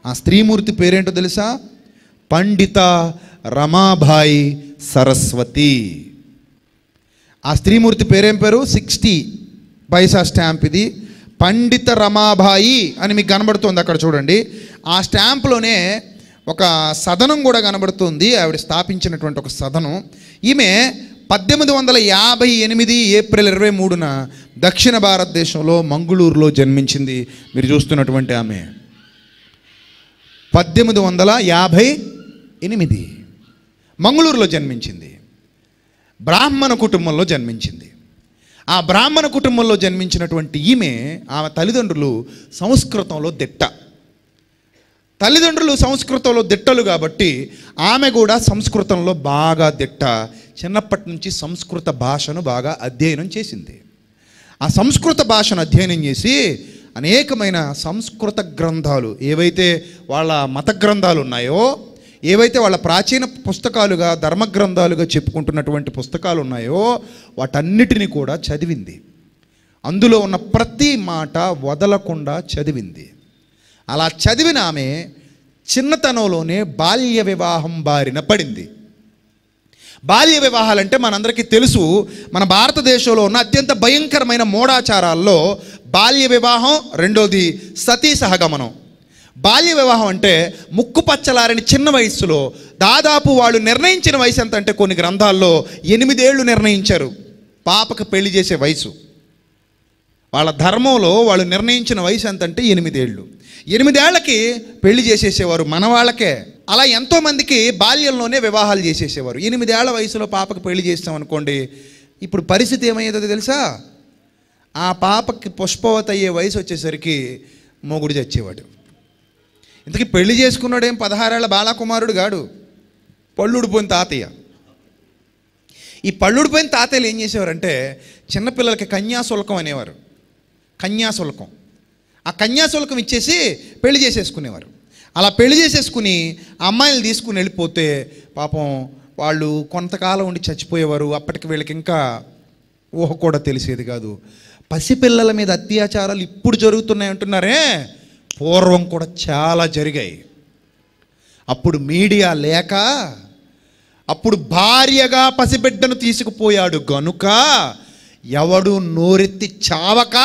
ఆ స్త్రీమూర్తి పేరేంటో తెలుసా? పండిత రమాబాయి సరస్వతి. ఆ స్త్రీమూర్తి పేరేం పేరు? 60 పైసా స్టాంప్ ఇది. పండిత రమాబాయి అని మీకు కనబడుతుంది అక్కడ చూడండి. ఆ స్టాంప్లోనే ఒక సదనం కూడా కనబడుతుంది, ఆవిడ స్థాపించినటువంటి ఒక సదనం. ఈమె 1858 ఏప్రిల్ 23న దక్షిణ భారతదేశంలో మంగళూరులో జన్మించింది. మీరు చూస్తున్నటువంటి ఆమె 1858 మంగళూరులో జన్మించింది. బ్రాహ్మణ కుటుంబంలో జన్మించింది. ఆ బ్రాహ్మణ కుటుంబంలో జన్మించినటువంటి ఈమె, ఆమె తల్లిదండ్రులు సంస్కృతంలో దిట్ట. తల్లిదండ్రులు సంస్కృతంలో దిట్టలు కాబట్టి ఆమె కూడా సంస్కృతంలో బాగా దిట్ట. చిన్నప్పటి నుంచి సంస్కృత భాషను బాగా అధ్యయనం చేసింది. ఆ సంస్కృత భాషను అధ్యయనం చేసి అనేకమైన సంస్కృత గ్రంథాలు, ఏవైతే వాళ్ళ మత గ్రంథాలు ఉన్నాయో, ఏవైతే వాళ్ళ ప్రాచీన పుస్తకాలుగా, ధర్మ గ్రంథాలుగా చెప్పుకుంటున్నటువంటి పుస్తకాలు ఉన్నాయో, వాటన్నిటిని కూడా చదివింది. అందులో ఉన్న ప్రతి మాట వదలకుండా చదివింది. అలా చదివిన ఆమె చిన్నతనంలోనే బాల్య వివాహం బారిన పడింది. బాల్య వివాహాలంటే మనందరికీ తెలుసు, మన భారతదేశంలో ఉన్న అత్యంత భయంకరమైన మూఢాచారాల్లో బాల్య వివాహం, రెండోది సతీ సహగమనం. బాల్య వివాహం అంటే ముక్కు పచ్చలారని చిన్న వయస్సులో, దాదాపు వాళ్ళు నిర్ణయించిన వయసు ఎంత అంటే కొన్ని గ్రంథాల్లో 8 ఏళ్ళు నిర్ణయించారు పాపకు పెళ్లి చేసే వయసు. వాళ్ళ ధర్మంలో వాళ్ళు నిర్ణయించిన వయసు ఎంత అంటే 8 ఏళ్ళు. 8 ఏళ్లకి పెళ్లి చేసేసేవారు మన వాళ్ళకే. అలా ఎంతోమందికి బాల్యంలోనే వివాహాలు చేసేసేవారు. 8 ఏళ్ల వయసులో పాపకు పెళ్లి చేస్తామనుకోండి, ఇప్పుడు పరిస్థితి ఏమయ్యేదో తెలుసా? ఆ పాపకి పుష్పవతి అయ్యే వయసు వచ్చేసరికి మొగుడు చచ్చేవాడు. ఇంతకీ పెళ్లి చేసుకున్నాడేం 16 ఏళ్ల బాలకుమారుడు గాడు, పళ్ళుడిపోయిన తాతయ్య. ఈ పళ్ళుడిపోయిన తాతయ్యలు ఏం చేసేవారంటే చిన్నపిల్లలకి కన్యాశుల్కం అనేవారు. కన్యాశుల్కం, ఆ కన్యాశుల్కం ఇచ్చేసి పెళ్లి చేసేసుకునేవారు. అలా పెళ్లి చేసేసుకుని అమ్మాయిలు తీసుకుని వెళ్ళిపోతే పాపం వాళ్ళు కొంతకాలం ఉండి చచ్చిపోయేవారు. అప్పటికి వీళ్ళకి ఇంకా ఊహ కూడా తెలిసేది కాదు. పసిపిల్లల మీద అత్యాచారాలు ఇప్పుడు జరుగుతున్నాయి అంటున్నారే, పూర్వం కూడా చాలా జరిగాయి. అప్పుడు మీడియా లేక, అప్పుడు భార్యగా పసిబిడ్డను తీసుకుపోయాడు గనుక ఎవడు నోరెత్తి చావక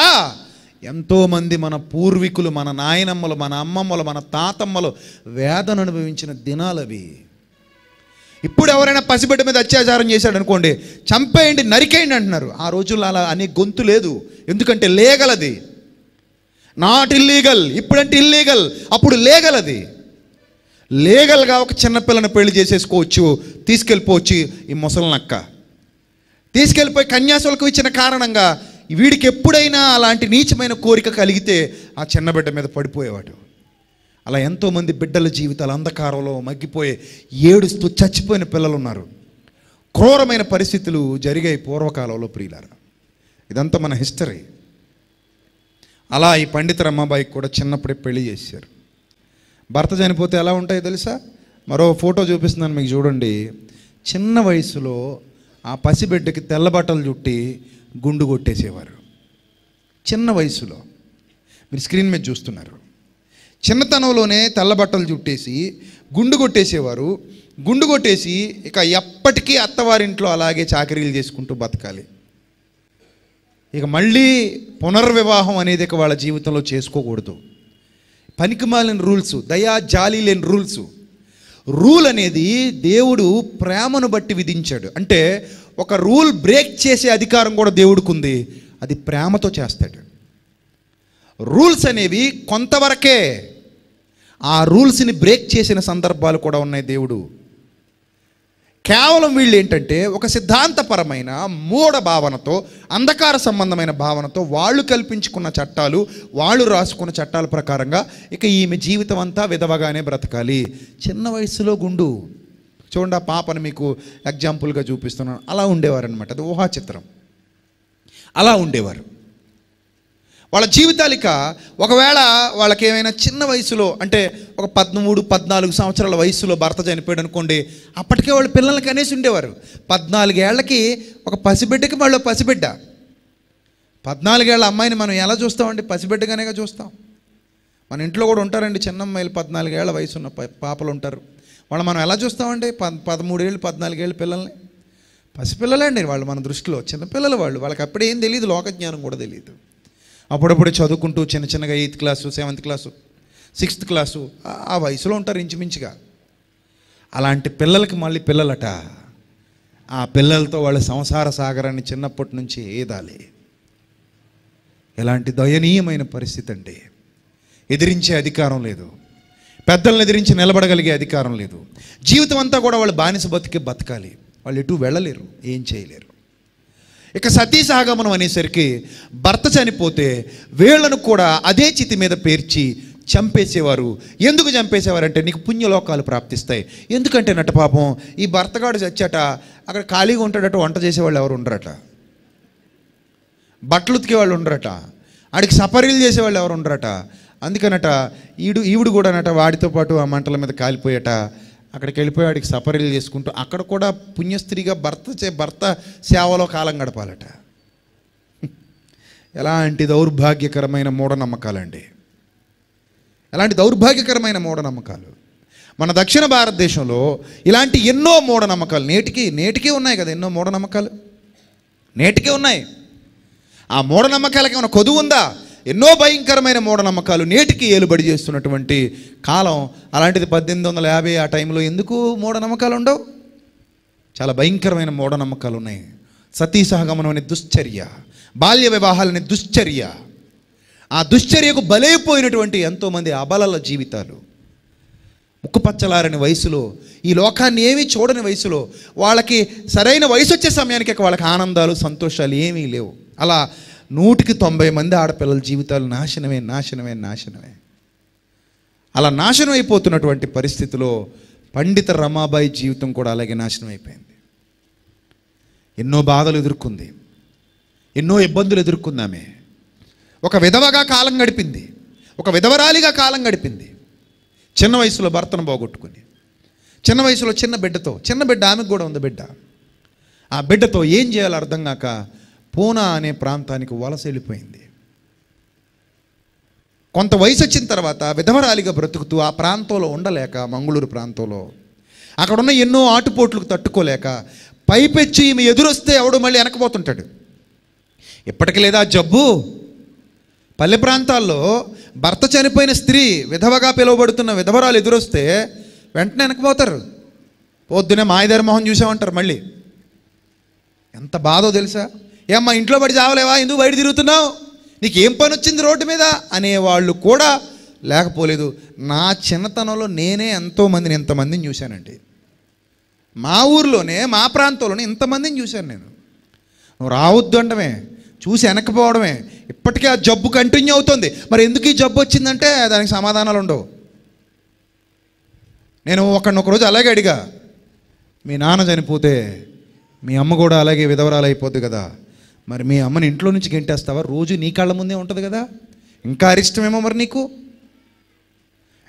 ఎంతోమంది మన పూర్వీకులు, మన నాయనమ్మలు, మన అమ్మమ్మలు, మన తాతమ్మలు వేదన అనుభవించిన దినాలవి. ఇప్పుడు ఎవరైనా పసిబిడ్డ మీద అత్యాచారం చేశాడు అనుకోండి, చంపేయండి, నరికేయండి అంటున్నారు. ఆ రోజుల్లో అలా అనే గొంతు లేదు. ఎందుకంటే లీగల్ అది, నాట్ ఇల్లీగల్. ఇప్పుడంటే ఇల్లీగల్, అప్పుడు లీగల్. అది లీగల్గా ఒక చిన్నపిల్లని పెళ్లి చేసేసుకోవచ్చు, తీసుకెళ్ళిపోవచ్చు. ఈ ముసలినక్క తీసుకెళ్ళిపోయి కన్యాశుల్కం ఇచ్చిన కారణంగా వీడికి ఎప్పుడైనా అలాంటి నీచమైన కోరిక కలిగితే ఆ చిన్న బిడ్డ మీద పడిపోయేవాడు. అలా ఎంతోమంది బిడ్డల జీవితాలు అంధకారంలో మగ్గిపోయి ఏడుస్తూ చచ్చిపోయిన పిల్లలు ఉన్నారు. క్రూరమైన పరిస్థితులు జరిగాయి పూర్వకాలంలో ప్రియులారా. ఇదంతా మన హిస్టరీ. అలా ఈ పండిత రమాబాయికి కూడా చిన్నప్పుడే పెళ్లి చేశారు. భర్త చనిపోతే ఎలా ఉంటాయో తెలుసా? మరో ఫోటో చూపిస్తున్నాను మీకు, చూడండి. చిన్న వయసులో ఆ పసిబిడ్డకి తెల్ల బట్టలు చుట్టి గుండు కొట్టేసేవారు. చిన్న వయసులో మీరు స్క్రీన్ మీద చూస్తున్నారు. చిన్నతనంలోనే తెల్ల బట్టలు చుట్టేసి గుండు కొట్టేసేవారు. గుండు కొట్టేసి ఇక ఎప్పటికీ అత్తవారింట్లో అలాగే చాకరీలు చేసుకుంటూ బతకాలి. ఇక మళ్ళీ పునర్వివాహం అనేది ఇక వాళ్ళ జీవితంలో చేసుకోకూడదు. పనికిమాలిన రూల్స్, దయా జాలి లేని రూల్స్. రూల్ అనేది దేవుడు ప్రేమను బట్టి విధించాడు. అంటే ఒక రూల్ బ్రేక్ చేసే అధికారం కూడా దేవుడికి ఉంది. అది ప్రేమతో చేస్తాడు. రూల్స్ అనేవి కొంతవరకే. ఆ రూల్స్ని బ్రేక్ చేసిన సందర్భాలు కూడా ఉన్నాయి దేవుడు. కేవలం వీళ్ళు ఏంటంటే ఒక సిద్ధాంతపరమైన మూఢ భావనతో, అంధకార సంబంధమైన భావనతో వాళ్ళు కల్పించుకున్న చట్టాలు, వాళ్ళు రాసుకున్న చట్టాల ప్రకారంగా ఇక ఈమె జీవితం అంతా విధవగానే బ్రతకాలి. చిన్న వయసులో గుండు. చూడండి, ఆ పాపను మీకు ఎగ్జాంపుల్గా చూపిస్తున్నాను. అలా ఉండేవారు అనమాట. అది ఊహా చిత్రం. అలా ఉండేవారు. వాళ్ళ జీవితాలిక ఒకవేళ వాళ్ళకి ఏమైనా చిన్న వయసులో, అంటే ఒక 13-14 సంవత్సరాల వయసులో భర్త చనిపోయాడు అనుకోండి, అప్పటికే వాళ్ళు పిల్లలకి అనేసి ఉండేవారు. 14 ఏళ్ళకి ఒక పసిబిడ్డకి వాళ్ళు పసిబిడ్డ. 14 ఏళ్ళ అమ్మాయిని మనం ఎలా చూస్తామండి? పసిబిడ్డగానేగా చూస్తాం. మన ఇంట్లో కూడా ఉంటారండి చిన్న అమ్మాయిలు, 14 ఏళ్ళ వయసు ఉన్న పాపలు ఉంటారు. వాళ్ళు మనం ఎలా చూస్తామండి? 13 ఏళ్ళు 14 ఏళ్ళ పిల్లల్ని పసిపిల్లలే అండి వాళ్ళు మన దృష్టిలో. చిన్నపిల్లలు వాళ్ళు. వాళ్ళకి అప్పుడే ఏం తెలియదు, లోకజ్ఞానం కూడా తెలియదు. అప్పుడప్పుడు చదువుకుంటూ చిన్న చిన్నగా 8th class, 7th class, 6th class ఆ వయసులో ఉంటారు ఇంచుమించుగా. అలాంటి పిల్లలకి మళ్ళీ పిల్లలట. ఆ పిల్లలతో వాళ్ళ సంసార సాగరాన్ని చిన్నప్పటి నుంచి ఏదాలి. ఎలాంటి దయనీయమైన పరిస్థితి అండి. ఎదిరించే అధికారం లేదు, పెద్దలను ఎదిరించి నిలబడగలిగే అధికారం లేదు. జీవితం అంతా కూడా వాళ్ళు బానిస బతకాలి. వాళ్ళు ఎటు వెళ్ళలేరు, ఏం చేయలేరు. ఇక సతీ సహగమనం అనేసరికి భర్త చనిపోతే వీళ్ళను కూడా అదే చితి మీద పేర్చి చంపేసేవారు. ఎందుకు చంపేసేవారంటే నీకు పుణ్యలోకాలు ప్రాప్తిస్తాయి. ఎందుకంటే నట పాపం ఈ భర్తగాడు చచ్చాట, అక్కడ ఖాళీగా ఉంటాడట, వంట చేసేవాళ్ళు ఎవరు ఉండరట, బట్టలు ఉతికే వాళ్ళు ఉండరట, ఆడికి సపరీలు చేసేవాళ్ళు ఎవరు ఉండరట. అందుకనట ఈవిడు కూడా నట వాడితో పాటు ఆ మంటల మీద కాలిపోయాట. అక్కడికి వెళ్ళిపోయి వాడికి సపరీలు చేసుకుంటూ అక్కడ కూడా పుణ్యస్త్రీగా భర్త సేవలో కాలం గడపాలట. ఎలాంటి దౌర్భాగ్యకరమైన మూఢనమ్మకాలండి. ఎలాంటి దౌర్భాగ్యకరమైన మూఢనమ్మకాలు. మన దక్షిణ భారతదేశంలో ఇలాంటి ఎన్నో మూఢనమ్మకాలు నేటికి ఉన్నాయి కదా. ఎన్నో మూఢనమ్మకాలు నేటికే ఉన్నాయి. ఆ మూఢనమ్మకాలకి ఏమైనా కొదువు ఉందా? ఎన్నో భయంకరమైన మూఢనమ్మకాలు నేటికి ఏలుబడి చేస్తున్నటువంటి కాలం. అలాంటిది 1850 ఆ టైంలో ఎందుకు మూఢనమ్మకాలు ఉండవు? చాలా భయంకరమైన మూఢనమ్మకాలు ఉన్నాయి. సతీ సహగమనం అనే దుశ్చర్య, బాల్య వివాహాలనే దుశ్చర్య, ఆ దుశ్చర్యకు బలైపోయినటువంటి ఎంతోమంది అబలల జీవితాలు. ముక్కుపచ్చలారని వయసులో, ఈ లోకాన్ని ఏమీ చూడని వయసులో, వాళ్ళకి సరైన వయసు వచ్చే సమయానికి వాళ్ళకి ఆనందాలు సంతోషాలు ఏమీ లేవు. అలా 100-90 మంది ఆడపిల్లల జీవితాలు నాశనమే. అలా నాశనం అయిపోతున్నటువంటి పరిస్థితిలో పండిత రమాబాయి జీవితం కూడా అలాగే నాశనం అయిపోయింది. ఎన్నో బాధలు ఎదుర్కొంది, ఎన్నో ఇబ్బందులు ఎదుర్కొందామే. ఒక విధవగా కాలం గడిపింది, ఒక విధవరాలిగా కాలం గడిపింది. చిన్న వయసులో భర్తను పోగొట్టుకుని, చిన్న వయసులో చిన్న బిడ్డ ఆమెకు కూడా ఉంది బిడ్డ. ఆ బిడ్డతో ఏం చేయాలో అర్థం కాక పూనా అనే ప్రాంతానికి వలస వెళ్ళిపోయింది. కొంత వయసు వచ్చిన తర్వాత విధవరాలిగా బ్రతుకుతూ ఆ ప్రాంతంలో ఉండలేక, మంగళూరు ప్రాంతంలో అక్కడున్న ఎన్నో ఆటుపోట్లకు తట్టుకోలేక పైపెచ్చి ఈమె ఎదురొస్తే ఎవడు మళ్ళీ వెనకపోతుంటాడు. ఇప్పటికి లేదా జబ్బు? పల్లె ప్రాంతాల్లో భర్త చనిపోయిన స్త్రీ విధవగా పిలువబడుతున్న విధవరాలు ఎదురొస్తే వెంటనే వెనకపోతారు. పొద్దునే మాయదారి మొహం చూసామంటారు. మళ్ళీ ఎంత బాధో తెలుసా? ఏమ్మా ఇంట్లో పడి చావలేవా, ఎందుకు బయట తిరుగుతున్నావు, నీకేం పని వచ్చింది రోడ్డు మీద అనేవాళ్ళు కూడా లేకపోలేదు. నా చిన్నతనంలో నేనే ఎంతోమందిని, ఎంతమందిని చూశానండి. మా ఊర్లోనే, మా ప్రాంతంలోనే ఇంతమందిని చూశాను నేను. నువ్వు రావద్దు అంటమే, చూసి వెనక్కిపోవడమే. ఇప్పటికే ఆ జబ్బు కంటిన్యూ అవుతుంది. మరి ఎందుకు ఈ జబ్బు వచ్చిందంటే దానికి సమాధానాలు ఉండవు. నేను ఒకరోజు అలాగే అడిగా, మీ నాన్న చనిపోతే మీ అమ్మ కూడా అలాగే విధవరాలు అయిపోద్ది కదా, మరి మీ అమ్మని ఇంట్లో నుంచి గెంటేస్తావా? రోజు నీ కళ్ళ ముందే ఉంటుంది కదా, ఇంకా అరిష్టమేమో మరి నీకు,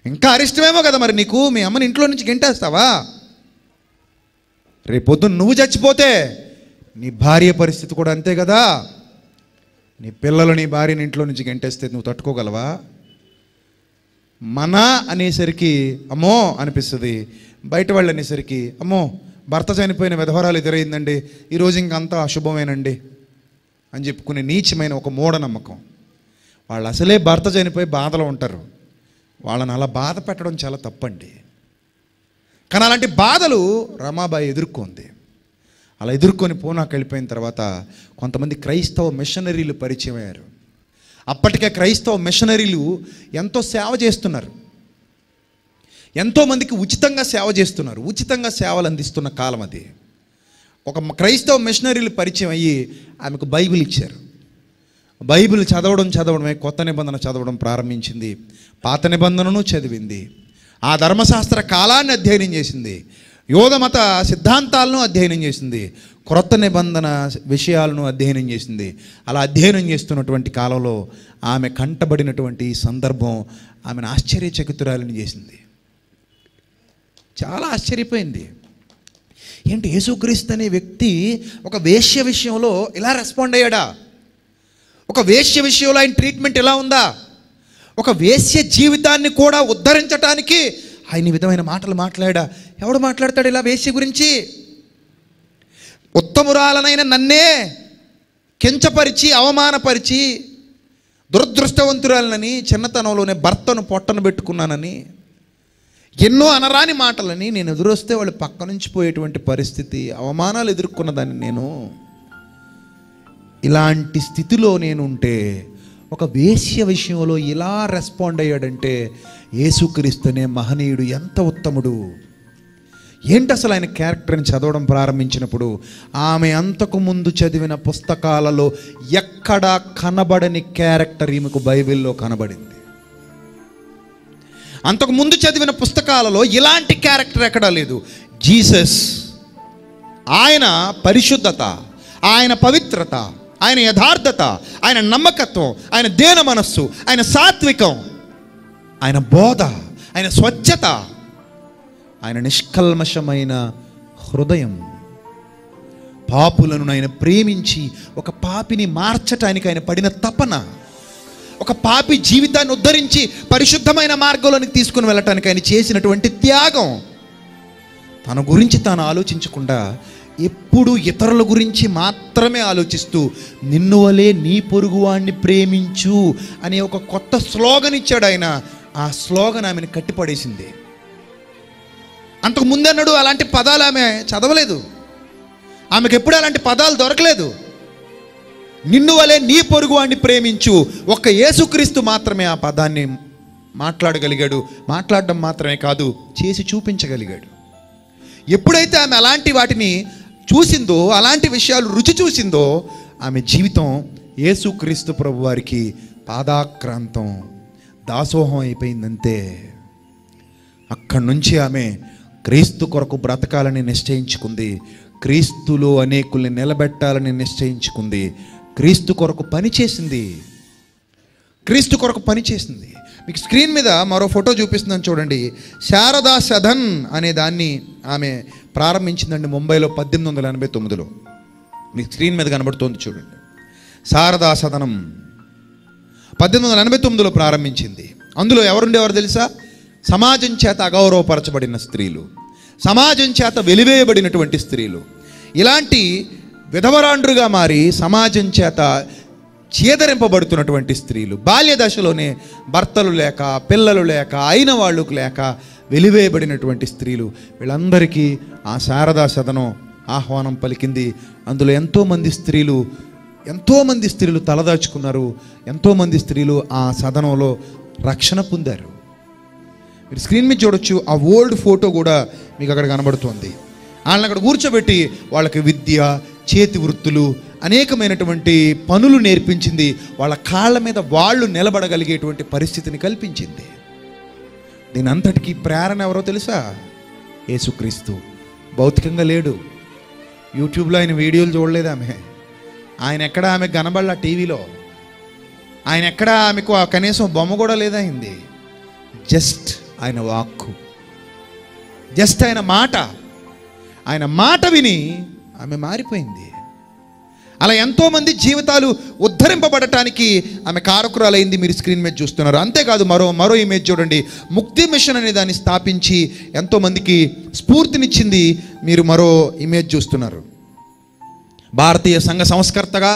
ఇంకా అరిష్టమేమో కదా మరి నీకు, మీ అమ్మని ఇంట్లో నుంచి గెంటేస్తావా? రేపొద్దున నువ్వు చచ్చిపోతే నీ భార్య పరిస్థితి కూడా అంతే కదా. నీ పిల్లలు నీ భార్యని ఇంట్లో నుంచి గెంటేస్తే నువ్వు తట్టుకోగలవా? మన అనేసరికి అమ్మో అనిపిస్తుంది, బయట వాళ్ళు అనేసరికి అమ్మో భర్త చనిపోయిన విధవరాలు ఎదురైందండి, ఈరోజు ఇంకంతా అశుభమేనండి అని చెప్పుకునే నీచమైన ఒక మూఢనమ్మకం. వాళ్ళు అసలే భర్త చనిపోయి బాధలో ఉంటారు, వాళ్ళని అలా బాధ పెట్టడం చాలా తప్పండి. కానీ అలాంటి బాధలు రమాబాయి ఎదుర్కొంది. అలా ఎదుర్కొని పూనాకు వెళ్ళిపోయిన తర్వాత కొంతమంది క్రైస్తవ మిషనరీలు పరిచయం అయ్యారు. అప్పటికే క్రైస్తవ మిషనరీలు ఎంతో సేవ చేస్తున్నారు, ఎంతోమందికి ఉచితంగా సేవ చేస్తున్నారు, ఉచితంగా సేవలు అందిస్తున్న కాలం అది. ఒక క్రైస్తవ మిషనరీలు పరిచయం అయ్యి ఆమెకు బైబిల్ ఇచ్చారు. బైబిల్ చదవడమే కొత్త నిబంధన చదవడం ప్రారంభించింది. పాత నిబంధనను చదివింది, ఆ ధర్మశాస్త్ర కాలాన్ని అధ్యయనం చేసింది, యోధ మత సిద్ధాంతాలను అధ్యయనం చేసింది, క్రొత్త నిబంధన విషయాలను అధ్యయనం చేసింది. అలా అధ్యయనం చేస్తున్నటువంటి కాలంలో ఆమె కంటబడినటువంటి సందర్భం ఆమెను ఆశ్చర్యచకితురాలిని చేసింది. చాలా ఆశ్చర్యపోయింది. ఏంటి, యేసుక్రీస్తు అనే వ్యక్తి ఒక వేశ్య విషయంలో ఇలా రెస్పాండ్ అయ్యాడా? ఒక వేశ్య విషయంలో ఆయన ట్రీట్మెంట్ ఎలా ఉందా? ఒక వేశ్య జీవితాన్ని కూడా ఉద్ధరించడానికి ఆయన ఈ విధమైన మాటలు మాట్లాడా? ఎవడు మాట్లాడతాడు ఇలా వేశ్య గురించి? ఉత్తమురాలనైన నన్నే కించపరిచి అవమానపరిచి దురదృష్టవంతురాలనని, చిన్నతనంలోనే భర్తను పొట్టను పెట్టుకున్నానని, ఎన్నో అనరాని మాటలని నేను ఎదురొస్తే వాళ్ళు పక్క నుంచి పోయేటువంటి పరిస్థితి, అవమానాలు ఎదుర్కొన్నదాన్ని నేను. ఇలాంటి స్థితిలో నేను ఉంటే ఒక వేశ్య విషయంలో ఇలా రెస్పాండ్ అయ్యాడంటే యేసుక్రీస్తునే మహనీయుడు ఎంత ఉత్తముడు! ఏంటి అసలు ఆయన క్యారెక్టర్ని చదవడం ప్రారంభించినప్పుడు ఆమె అంతకు ముందు చదివిన పుస్తకాలలో ఎక్కడా కనబడని క్యారెక్టర్ ఈమెకు బైబిల్లో కనబడింది. అంతకు ముందు చదివిన పుస్తకాలలో ఇలాంటి క్యారెక్టర్ ఎక్కడా లేదు. జీసస్, ఆయన పరిశుద్ధత, ఆయన పవిత్రత, ఆయన యథార్థత, ఆయన నమ్మకత్వం, ఆయన దేన మనస్సు, ఆయన సాత్వికం, ఆయన బోధ, ఆయన స్వచ్ఛత, ఆయన నిష్కల్మషమైన హృదయం, పాపులను ఆయన ప్రేమించి ఒక పాపిని మార్చటానికి ఆయన పడిన తపన, ఒక పాపి జీవితాన్ని ఉద్ధరించి పరిశుద్ధమైన మార్గంలోనికి తీసుకుని వెళ్ళటానికి ఆయన చేసినటువంటి త్యాగం, తన గురించి తాను ఆలోచించకుండా ఎప్పుడు ఇతరుల గురించి మాత్రమే ఆలోచిస్తూ నిన్ను వలే నీ పొరుగువాణ్ణి ప్రేమించు అనే ఒక కొత్త స్లోగన్ ఇచ్చాడు ఆయన. ఆ స్లోగన్ ఆమెను కట్టిపడేసింది. అంతకు ముందన్నాడు అలాంటి పదాలు ఆమె చదవలేదు, ఆమెకు ఎప్పుడు అలాంటి పదాలు దొరకలేదు. నిన్ను వలే నీ పొరుగువాణ్ణి ప్రేమించు, ఒక్క యేసుక్రీస్తు మాత్రమే ఆ పదాన్ని మాట్లాడగలిగాడు. మాట్లాడడం మాత్రమే కాదు, చేసి చూపించగలిగాడు. ఎప్పుడైతే ఆమె అలాంటి వాటిని చూసిందో, అలాంటి విషయాలు రుచి చూసిందో, ఆమె జీవితం యేసుక్రీస్తు ప్రభు వారికి పాదాక్రాంతం, దాసోహం అయిపోయిందంతే. అక్కడి నుంచి ఆమె క్రీస్తు కొరకు బ్రతకాలని నిశ్చయించుకుంది, క్రీస్తులో అనేకుల్ని నిలబెట్టాలని నిశ్చయించుకుంది, క్రీస్తు కొరకు పనిచేసింది, క్రీస్తు కొరకు పనిచేసింది. మీకు స్క్రీన్ మీద మరో ఫోటో చూపిస్తున్నాను చూడండి. శారదా సదన్ అనే దాన్ని ఆమె ప్రారంభించిందండి ముంబైలో 1889లో. మీకు స్క్రీన్ మీద కనబడుతోంది చూడండి, శారదా సదనం. 1889లో ప్రారంభించింది. అందులో ఎవరుండేవారు తెలుసా? సమాజం చేత అగౌరవపరచబడిన స్త్రీలు, సమాజం చేత వెలివేయబడినటువంటి స్త్రీలు, ఇలాంటి విధవరాండ్రుగా మారి సమాజం చేత చీదరింపబడుతున్నటువంటి స్త్రీలు, బాల్య దశలోనే భర్తలు లేక, పిల్లలు లేక, అయిన వాళ్ళు లేక వెలివేయబడినటువంటి స్త్రీలు, వీళ్ళందరికీ ఆ శారదా సదనం ఆహ్వానం పలికింది. అందులో ఎంతోమంది స్త్రీలు తలదాచుకున్నారు. ఎంతోమంది స్త్రీలు ఆ సదనంలో రక్షణ పొందారు. మీరు స్క్రీన్ మీద చూడొచ్చు, ఆ ఓల్డ్ ఫోటో కూడా మీకు అక్కడ కనబడుతుంది. వాళ్ళని అక్కడ కూర్చోబెట్టి వాళ్ళకి విద్య, చేతి వృత్తులు, అనేకమైనటువంటి పనులు నేర్పించింది. వాళ్ళ కాళ్ళ మీద వాళ్ళు నిలబడగలిగేటువంటి పరిస్థితిని కల్పించింది. దీని అంతటికీ ప్రేరణ ఎవరో తెలుసా? యేసుక్రీస్తు. భౌతికంగా లేడు. యూట్యూబ్లో ఆయన వీడియోలు చూడలేదు ఆమె. ఆయన ఎక్కడ ఆమె కనబడలా టీవీలో. ఆయన ఎక్కడ ఆమెకు కనీసం బొమ్మ కూడా లేదైంది. జస్ట్ ఆయన వాక్కు, జస్ట్ ఆయన మాట విని ఆమె మారిపోయింది. అలా ఎంతోమంది జీవితాలు ఉద్ధరింపబడటానికి ఆమె కారకురాలైంది. మీరు స్క్రీన్ మీద చూస్తున్నారు. అంతేకాదు, మరో ఇమేజ్ చూడండి. ముక్తి మిషన్ అనే దాన్ని స్థాపించి ఎంతోమందికి స్ఫూర్తినిచ్చింది. మీరు మరో ఇమేజ్ చూస్తున్నారు. భారతీయ సంఘ సంస్కర్తగా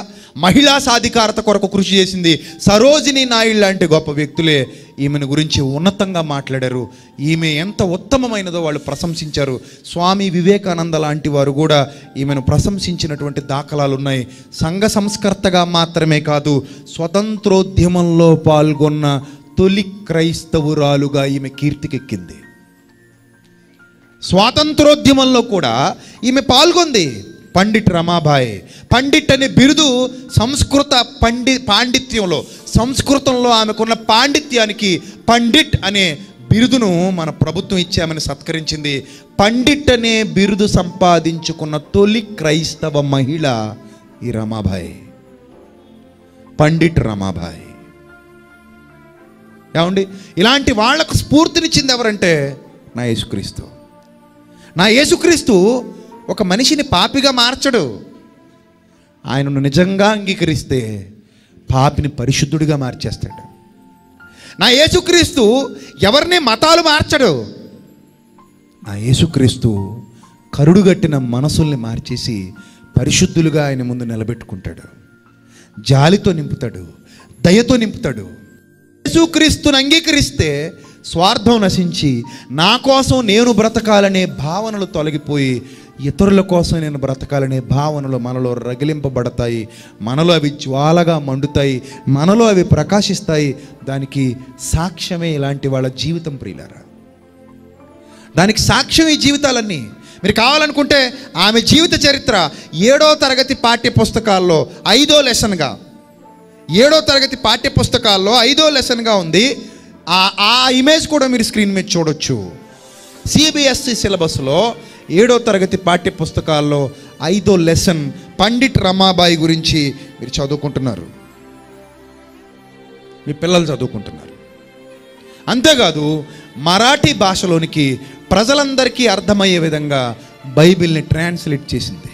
మహిళా సాధికారత కొరకు కృషి చేసింది. సరోజిని నాయుడు లాంటి గొప్ప వ్యక్తులే ఈమెను గురించి ఉన్నతంగా మాట్లాడారు. ఈమె ఎంత ఉత్తమమైనదో వాళ్ళు ప్రశంసించారు. స్వామి వివేకానంద లాంటి వారు కూడా ఈమెను ప్రశంసించినటువంటి దాఖలాలు ఉన్నాయి. సంఘ సంస్కర్తగా మాత్రమే కాదు, స్వతంత్రోద్యమంలో పాల్గొన్న తొలి క్రైస్తవురాలుగా ఈమె కీర్తికెక్కింది. స్వాతంత్రోద్యమంలో కూడా ఈమె పాల్గొంది. పండిట్ రమాబాయి. పండిట్ అనే బిరుదు సంస్కృత పాండిత్యంలో, సంస్కృతంలో ఆమెకున్న పాండిత్యానికి పండిట్ అనే బిరుదును మన ప్రభుత్వం ఇచ్చామని సత్కరించింది. పండిట్ అనే బిరుదు సంపాదించుకున్న తొలి క్రైస్తవ మహిళ ఈ రమాబాయి, పండిట్ రమాబాయి. ఏమండి, ఇలాంటి వాళ్లకు స్ఫూర్తినిచ్చింది ఎవరంటే నా యేసుక్రీస్తు. నా యేసుక్రీస్తు ఒక మనిషిని పాపిగా మార్చడు. ఆయనను నిజంగా అంగీకరిస్తే పాపిని పరిశుద్ధుడిగా మార్చేస్తాడు. నా యేసుక్రీస్తు ఎవరిని మతాలు మార్చడు. నా యేసుక్రీస్తు కరుడుగట్టిన మనసుల్ని మార్చేసి పరిశుద్ధులుగా ఆయన ముందు నిలబెట్టుకుంటాడు. జాలితో నింపుతాడు, దయతో నింపుతాడు. యేసుక్రీస్తుని అంగీకరిస్తే స్వార్థం నశించి నా కోసం నేను బ్రతకాలనే భావనలు తొలగిపోయి ఇతరుల కోసం నేను బ్రతకాలనే భావనలు మనలో రగిలింపబడతాయి. మనలో అవి జ్వాలగా మండుతాయి, మనలో అవి ప్రకాశిస్తాయి. దానికి సాక్ష్యమే ఇలాంటి వాళ్ళ జీవితం ప్రియులారా. దానికి సాక్ష్యం ఈ జీవితాలన్నీ. మీరు కావాలనుకుంటే ఆమె జీవిత చరిత్ర 7వ తరగతి పాఠ్య పుస్తకాల్లో 5వ లెసన్గా, 7వ తరగతి పాఠ్య పుస్తకాల్లో 5వ లెసన్గా ఉంది. ఆ ఇమేజ్ కూడా మీరు స్క్రీన్ మీద చూడొచ్చు. సిబిఎస్ఈ సిలబస్లో 7వ తరగతి పాఠ్య పుస్తకాల్లో 5వ లెసన్ పండిట్ రమాబాయి గురించి మీరు చదువుకుంటున్నారు, మీ పిల్లలు చదువుకుంటున్నారు. అంతేకాదు, మరాఠీ భాషలోనికి ప్రజలందరికీ అర్థమయ్యే విధంగా బైబిల్ని ట్రాన్స్లేట్ చేసింది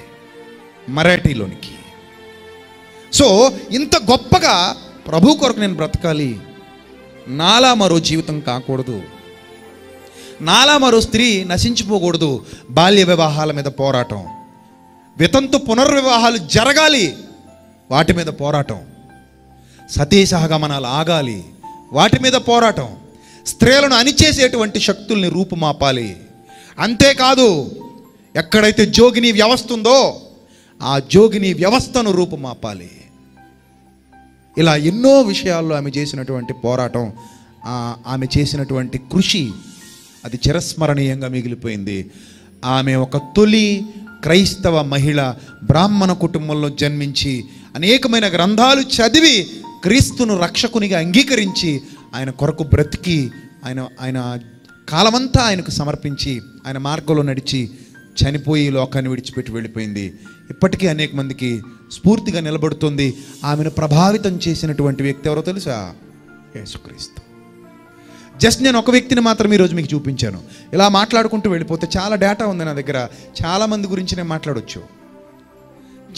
మరాఠీలోనికి. సో ఇంత గొప్పగా ప్రభు కొరకు నేను బ్రతకాలి, నాలా మరో జీవితం కాకూడదు, నాలా మరో స్త్రీ నశించిపోకూడదు. బాల్య వివాహాల మీద పోరాటం, వితంతు పునర్వివాహాలు జరగాలి, వాటి మీద పోరాటం, సతీ సహగమనాలు ఆగాలి, వాటి మీద పోరాటం, స్త్రీలను అణిచేసేటువంటి శక్తుల్ని రూపుమాపాలి. అంతేకాదు, ఎక్కడైతే జోగిని వ్యవస్థ ఉందో ఆ జోగిని వ్యవస్థను రూపుమాపాలి. ఇలా ఎన్నో విషయాల్లో ఆమె చేసినటువంటి పోరాటం, ఆమె చేసినటువంటి కృషి అది చిరస్మరణీయంగా మిగిలిపోయింది. ఆమె ఒక తొలి క్రైస్తవ మహిళ, బ్రాహ్మణ కుటుంబంలో జన్మించి అనేకమైన గ్రంథాలు చదివి క్రీస్తును రక్షకునిగా అంగీకరించి ఆయన కొరకు బ్రతికి ఆయన కాలమంతా ఆయనకు సమర్పించి ఆయన మార్గంలో నడిచి చనిపోయి లోకాన్ని విడిచిపెట్టి వెళ్ళిపోయింది. ఇప్పటికీ అనేక మందికి స్ఫూర్తిగా నిలబడుతుంది. ఆమెను ప్రభావితం చేసినటువంటి వ్యక్తి ఎవరో తెలుసా? యేసుక్రీస్తు. జస్ట్ నేను ఒక వ్యక్తిని మాత్రం ఈరోజు మీకు చూపించాను. ఇలా మాట్లాడుకుంటూ వెళ్ళిపోతే చాలా డేటా ఉంది నా దగ్గర. చాలామంది గురించి నేను మాట్లాడవచ్చు,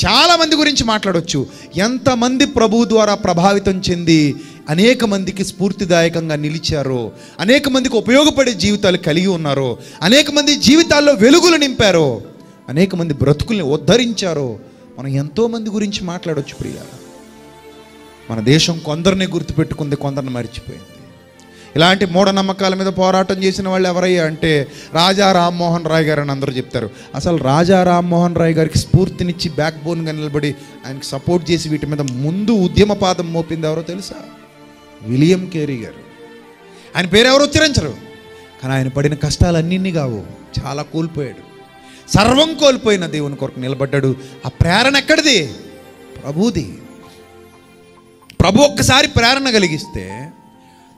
చాలామంది గురించి మాట్లాడవచ్చు. ఎంతమంది ప్రభువు ద్వారా ప్రభావితం చెంది అనేక మందికి స్ఫూర్తిదాయకంగా నిలిచారో, అనేక మందికి ఉపయోగపడే జీవితాలు కలిగి ఉన్నారో, అనేక మంది జీవితాల్లో వెలుగులు నింపారో, అనేక మంది బ్రతుకుల్ని ఉద్ధరించారో, మనం ఎంతోమంది గురించి మాట్లాడవచ్చు ప్రియారా. మన దేశం కొందరిని గుర్తుపెట్టుకుంది, కొందరిని మర్చిపోయింది. ఇలాంటి మూఢనమ్మకాల మీద పోరాటం చేసిన వాళ్ళు ఎవరయ్యా అంటే రాజా రామ్మోహన్ రాయ్ గారు అని అందరూ చెప్తారు. అసలు రాజా రామ్మోహన్ రాయ్ గారికి స్ఫూర్తినిచ్చి బ్యాక్ బోన్గా నిలబడి ఆయనకి సపోర్ట్ చేసి వీటి మీద ముందు ఉద్యమ పాదం మోపింది ఎవరో తెలుసా? విలియం కేరీ గారు. ఆయన పేరు ఎవరు ఉచ్చరించరు, కానీ ఆయన పడిన కష్టాలన్నీ కావు, చాలా కోల్పోయాడు. సర్వం కోల్పోయిన దేవుని కొరకు నిలబడ్డాడు. ఆ ప్రేరణ ఎక్కడిది? ప్రభుది. ప్రభు ఒక్కసారి ప్రేరణ కలిగిస్తే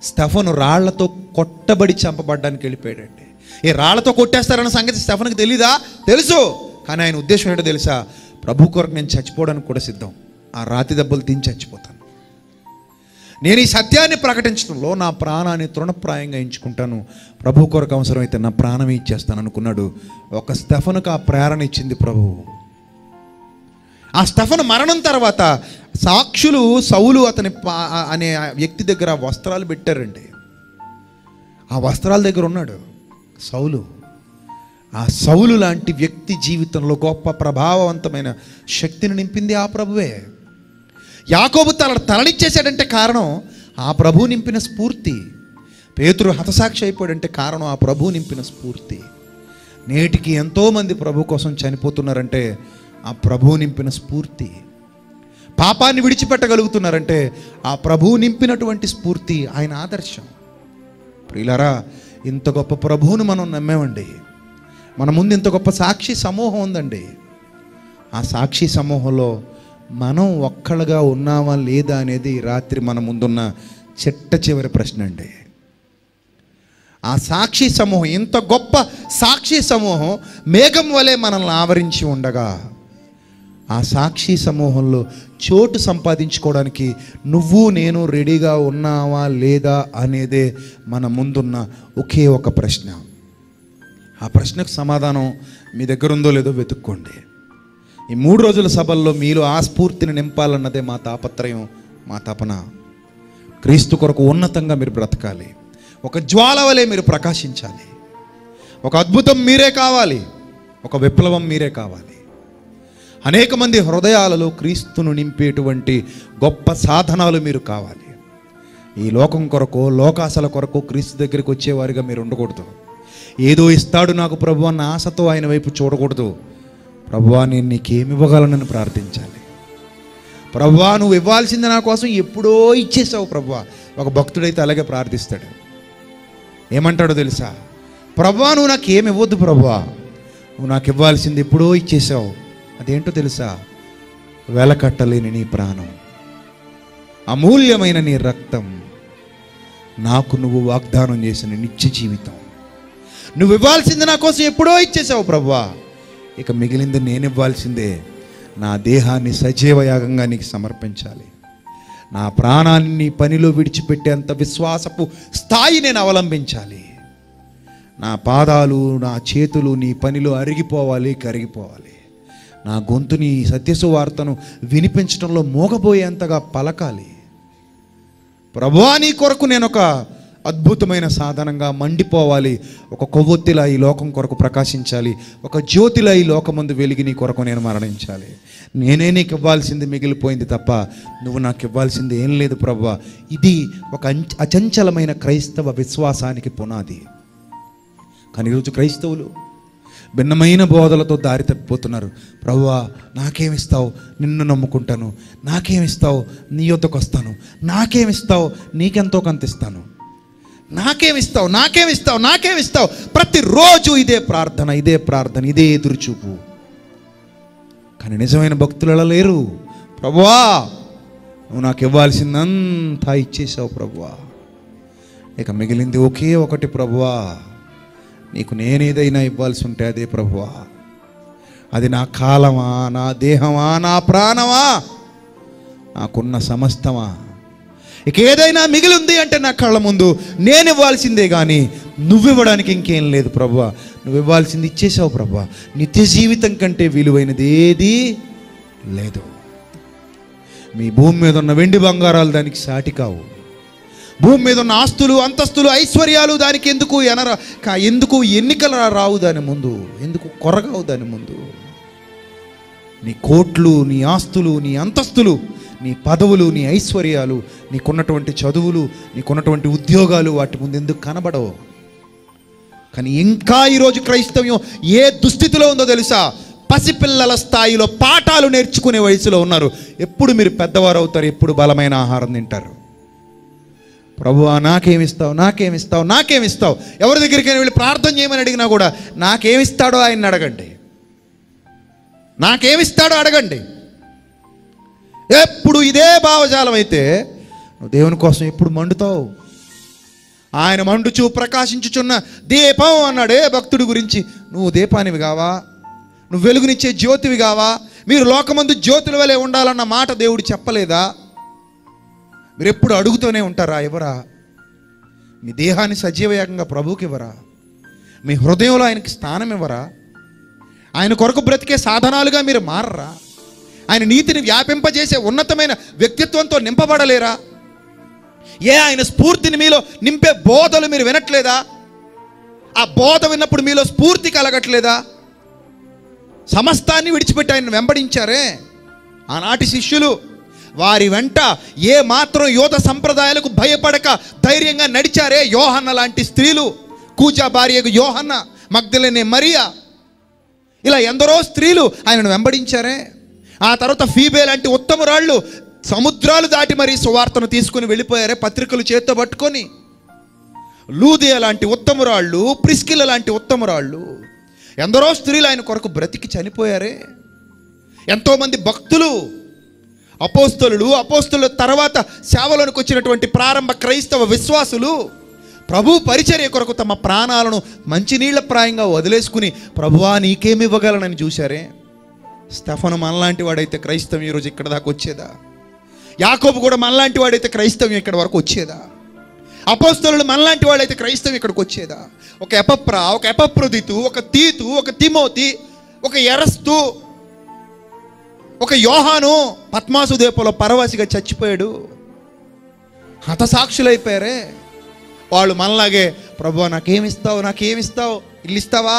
స్టెఫను రాళ్లతో కొట్టబడి చంపబడ్డానికి వెళ్ళిపోయాడండి. ఈ రాళ్లతో కొట్టేస్తారన్న సంగతి స్టెఫన్కి తెలీదా? తెలుసు. కానీ ఆయన ఉద్దేశం ఏంటో తెలుసా? ప్రభు కొరకు నేను చచ్చిపోవడానికి కూడా సిద్ధం. ఆ రాతి దెబ్బలు తిని చచ్చిపోతాను. నేను ఈ సత్యాన్ని ప్రకటించడంలో నా ప్రాణాన్ని తృణప్రాయంగా ఎంచుకుంటాను. ప్రభు కొరకు అవసరమైతే నా ప్రాణం ఇచ్చేస్తాను అనుకున్నాడు. ఒక స్టెఫనుకు ఆ ప్రేరణ ఇచ్చింది ప్రభువు. ఆ స్టెఫను మరణం తర్వాత సాక్షులు సౌలు అతని అనే వ్యక్తి దగ్గర వస్త్రాలు పెట్టారండి. ఆ వస్త్రాల దగ్గర ఉన్నాడు సౌలు. ఆ సౌలు లాంటి వ్యక్తి జీవితంలో గొప్ప ప్రభావవంతమైన శక్తిని నింపింది ఆ ప్రభువే. యాకోబు తలనిచ్చేసాడంటే కారణం ఆ ప్రభు నింపిన స్ఫూర్తి. పేతురు హతసాక్షి అయిపోయాడంటే కారణం ఆ ప్రభు నింపిన స్ఫూర్తి. నేటికి ఎంతోమంది ప్రభు కోసం చనిపోతున్నారంటే ఆ ప్రభు నింపిన స్ఫూర్తి. పాపాన్ని విడిచిపెట్టగలుగుతున్నారంటే ఆ ప్రభువు నింపినటువంటి స్ఫూర్తి, ఆయన ఆదర్శం. ప్రియులారా, ఇంత గొప్ప ప్రభువును మనం నమ్మామండి. మన ముందు ఇంత గొప్ప సాక్షి సమూహం ఉందండి. ఆ సాక్షి సమూహంలో మనం ఒక్కళ్ళగా ఉన్నామా లేదా అనేది రాత్రి మన ముందున్న చిట్ట చివరి ప్రశ్న అండి. ఆ సాక్షి సమూహం, ఇంత గొప్ప సాక్షి సమూహం మేఘం వలె మనల్ని ఆవరించి ఉండగా, ఆ సాక్షి సమూహంలో చోటు సంపాదించుకోవడానికి నువ్వు నేను రెడీగా ఉన్నావా లేదా అనేదే మన ముందున్న ఒకే ఒక ప్రశ్న. ఆ ప్రశ్నకు సమాధానం మీ దగ్గర ఉందో లేదో వెతుక్కోండి. ఈ 3 రోజుల సభల్లో మీలో ఆ స్ఫూర్తిని నింపాలన్నదే మా తాపత్రయం, మా తపన. క్రీస్తు కొరకు ఉన్నతంగా మీరు బ్రతకాలి. ఒక జ్వాల వలె మీరు ప్రకాశించాలి. ఒక అద్భుతం మీరే కావాలి. ఒక విప్లవం మీరే కావాలి. అనేక మంది హృదయాలలో క్రీస్తును నింపేటువంటి గొప్ప సాధనాలు మీరు కావాలి. ఈ లోకం కొరకు, లోకాశల కొరకు క్రీస్తు దగ్గరికి వచ్చేవారిగా మీరు ఉండకూడదు. ఏదో ఇస్తాడు నాకు ప్రభు అన్న ఆశతో ఆయన వైపు చూడకూడదు. ప్రభువా, నేను నీకేమి ఇవ్వగలనని ప్రార్థించాలి. ప్రభువా, నువ్వు ఇవ్వాల్సింది నా కోసం ఎప్పుడో ఇచ్చేసావు ప్రభువా. ఒక భక్తుడైతే అలాగే ప్రార్థిస్తాడు. ఏమంటాడో తెలుసా? ప్రభువా, నువ్వు నాకు ఏమి ఇవ్వద్దు ప్రభువా, నువ్వు నాకు ఇవ్వాల్సింది ఎప్పుడో ఇచ్చేసావు. అదేంటో తెలుసా? వెలకట్టలేని నీ ప్రాణం, అమూల్యమైన నీ రక్తం, నాకు నువ్వు వాగ్దానం చేసిన నిత్య జీవితం. నువ్వు ఇవ్వాల్సింది నా కోసం ఎప్పుడో ఇచ్చేసావు ప్రభువా. ఇక మిగిలింది నేను ఇవ్వాల్సిందే. నా దేహాన్ని సజీవయాగంగా నీకు సమర్పించాలి. నా ప్రాణాన్ని నీ పనిలో విడిచిపెట్టేంత విశ్వాసపు స్థాయి నేను అవలంబించాలి. నా పాదాలు, నా చేతులు నీ పనిలో అరిగిపోవాలి, కరిగిపోవాలి. నా గొంతుని సత్యసువార్తను వినిపించడంలో మోగబోయేంతగా పలకాలి. ప్రభువా, నీ కొరకు నేను ఒక అద్భుతమైన సాధనంగా మండిపోవాలి. ఒక కొవ్వొత్తిలా ఈ లోకం కొరకు ప్రకాశించాలి. ఒక జ్యోతిలా ఈ లోకమందు వెలిగి నీ కొరకు నేను మరణించాలి. నేనే నీకు ఇవ్వాల్సింది మిగిలిపోయింది తప్ప నువ్వు నాకు ఇవ్వాల్సింది ఏం లేదు ప్రభువా. ఇది ఒక అచంచలమైన క్రైస్తవ విశ్వాసానికి పునాది. కానీ ఈరోజు క్రైస్తవులు భిన్నమైన బోధలతో దారి తప్పిపోతున్నారు. ప్రభువా, నాకేమిస్తావు? నిన్ను నమ్ముకుంటాను. నాకేమిస్తావు? నీ యొద్దకు వస్తాను. నాకేమిస్తావు? నీకెంతో కొంత ఇస్తాను. నాకేమిస్తావు? నాకేమిస్తావు? నాకేమిస్తావు? ప్రతిరోజు ఇదే ప్రార్థన, ఇదే ప్రార్థన, ఇదే ఎదురుచూపు. కానీ నిజమైన భక్తులలో లేరు. ప్రభువా, నువ్వు నాకు ఇవ్వాల్సిందంతా ఇచ్చేసావు ప్రభువా. ఇక మిగిలింది ఒకే ఒకటి ప్రభువా, నీకు నేనేదైనా ఇవ్వాల్సి ఉంటే అదే ప్రభువా. అది నా కాలమా, నా దేహమా, నా ప్రాణమా, నాకున్న సమస్తమా. ఇక ఏదైనా మిగిలి ఉంది అంటే నా కళ్ళ ముందు నేను ఇవ్వాల్సిందే కానీ నువ్వు ఇవ్వడానికి ఇంకేం లేదు ప్రభువా. నువ్వు ఇవ్వాల్సింది ఇచ్చేసావు ప్రభువా. నిత్య జీవితం కంటే విలువైనది ఏది లేదు. మీ భూమి మీద ఉన్న వెండి బంగారాలు దానికి సాటి కావు. భూమి మీద ఉన్న ఆస్తులు, అంతస్తులు, ఐశ్వర్యాలు దానికి ఎందుకు ఎన్నికలు రావు దాని ముందు, ఎందుకు కొరగావు దాని ముందు. నీ కోట్లు, నీ ఆస్తులు, నీ అంతస్తులు, నీ పదవులు, నీ ఐశ్వర్యాలు, నీకున్నటువంటి చదువులు, నీకున్నటువంటి ఉద్యోగాలు వాటి ముందు ఎందుకు కనబడవు? కానీ ఇంకా ఈరోజు క్రైస్తవ్యం ఏ దుస్థితిలో ఉందో తెలుసా? పసిపిల్లల స్థాయిలో పాఠాలు నేర్చుకునే వయసులో ఉన్నారు. ఎప్పుడు మీరు పెద్దవారు అవుతారు? ఎప్పుడు బలమైన ఆహారం తింటారు? ప్రభువా నాకేమిస్తావు, నాకేమిస్తావు, నాకేమిస్తావు? ఎవరి దగ్గరికి వెళ్ళి ప్రార్థన చేయమని అడిగినా కూడా నాకేమిస్తాడో ఆయన్ని అడగండి, నాకేమిస్తాడో అడగండి. ఎప్పుడు ఇదే భావజాలం అయితే నువ్వు దేవుని కోసం ఎప్పుడు మండుతావు? ఆయన మండుచు ప్రకాశించుచున్న దీపం అన్నాడే భక్తుడి గురించి. నువ్వు దీపానివి కావా? నువ్వు వెలుగునిచ్చే జ్యోతివి కావా? మీరు లోకమందు జ్యోతుల వలె ఉండాలన్న మాట దేవుడు చెప్పలేదా? మీరు ఎప్పుడు అడుగుతూనే ఉంటారా? ఎవరా? మీ దేహాన్ని సజీవయాగంగా ప్రభువుకి ఇవ్వరా? మీ హృదయంలో ఆయనకి స్థానం ఇవ్వరా? ఆయన కొరకు బ్రతికే సాధనాలుగా మీరు మారరా? ఆయన నీతిని వ్యాపింపజేసే ఉన్నతమైన వ్యక్తిత్వంతో నింపబడలేరా? ఆయన స్ఫూర్తిని మీలో నింపే బోధలు మీరు వినట్లేదా? ఆ బోధ విన్నప్పుడు మీలో స్ఫూర్తి కలగట్లేదా? సమస్తాన్ని విడిచిపెట్టి ఆయన వెంబడించారే ఆనాటి శిష్యులు. వారి వెంట ఏ మాత్రం యోధ సంప్రదాయాలకు భయపడక ధైర్యంగా నడిచారే యోహన్న లాంటి స్త్రీలు, కూజా భార్యకు యోహన్న, మగ్దలేనే మరియా, ఇలా ఎందరో స్త్రీలు ఆయనను వెంబడించారే. ఆ తర్వాత ఫీబే లాంటి ఉత్తమురాళ్ళు సముద్రాలు దాటి మరీ సువార్తను తీసుకుని వెళ్ళిపోయారే పత్రికలు చేత్తో పట్టుకొని. లూదియ లాంటి ఉత్తమురాళ్ళు, ప్రిస్కిల లాంటి ఉత్తమురాళ్ళు, ఎందరో స్త్రీలు ఆయన కొరకు బ్రతికి చనిపోయారే. ఎంతోమంది భక్తులు, అపోస్తలుల తర్వాత సేవలోనికి వచ్చినటువంటి ప్రారంభ క్రైస్తవ విశ్వాసులు ప్రభు పరిచర్య కొరకు తమ ప్రాణాలను మంచినీళ్ల ప్రాయంగా వదిలేసుకుని ప్రభువా నీకేమి ఇవ్వగలనని చూశారే. స్టెఫను మనలాంటి వాడైతే క్రైస్తవం ఈరోజు ఇక్కడ దాకా వచ్చేదా? యాకోబు కూడా మనలాంటి వాడైతే క్రైస్తవం ఇక్కడ వరకు వచ్చేదా? అపోస్తలులు మనలాంటి వాడైతే క్రైస్తవం ఇక్కడికి వచ్చేదా? ఒక ఎపప్రా, ఒక ఎపప్రొదితు, ఒక తీతు, ఒక తిమోతి, ఒక ఎరస్తు, ఒక యోహాను పద్మాసు ద్వీపంలో పరవాసిగా చచ్చిపోయాడు. హతసాక్షులైపోయారే. వాళ్ళు మనలాగే ప్రభువా నాకేమిస్తావు, నాకేమిస్తావు? ఇల్లు ఇస్తావా,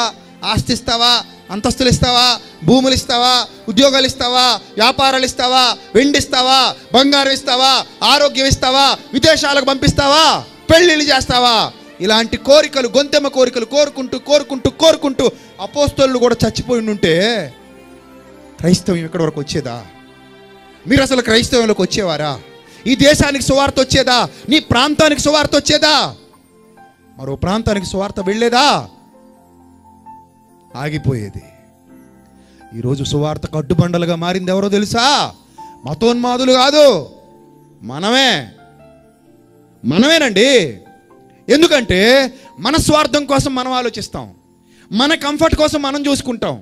ఆస్తి ఇస్తావా, అంతస్తులు ఇస్తావా, భూములు ఇస్తావా, ఉద్యోగాలు ఇస్తావా, వ్యాపారాలు ఇస్తావా, వెండి ఇస్తావా, బంగారం ఇస్తావా, ఆరోగ్యం ఇస్తావా, విదేశాలకు పంపిస్తావా, పెళ్ళిళ్ళు చేస్తావా? ఇలాంటి కోరికలు, గొంతెమ్మ కోరికలు కోరుకుంటూ కోరుకుంటూ కోరుకుంటూ అపోస్తలులు కూడా చచ్చిపోయి ఉంటే క్రైస్తవం ఇక్కడి వరకు వచ్చేదా? మీరు అసలు క్రైస్తవంలోకి వచ్చేవారా? ఈ దేశానికి సువార్త వచ్చేదా? నీ ప్రాంతానికి సువార్త వచ్చేదా? మరో ప్రాంతానికి సువార్త వెళ్ళేదా? ఆగిపోయేది. ఈరోజు సువార్తకు అడ్డుబండలుగా మారింది ఎవరో తెలుసా? మతోన్మాదులు కాదు, మనమేనండి. ఎందుకంటే మన స్వార్థం కోసం మనం ఆలోచిస్తాం, మన కంఫర్ట్ కోసం మనం చూసుకుంటాం,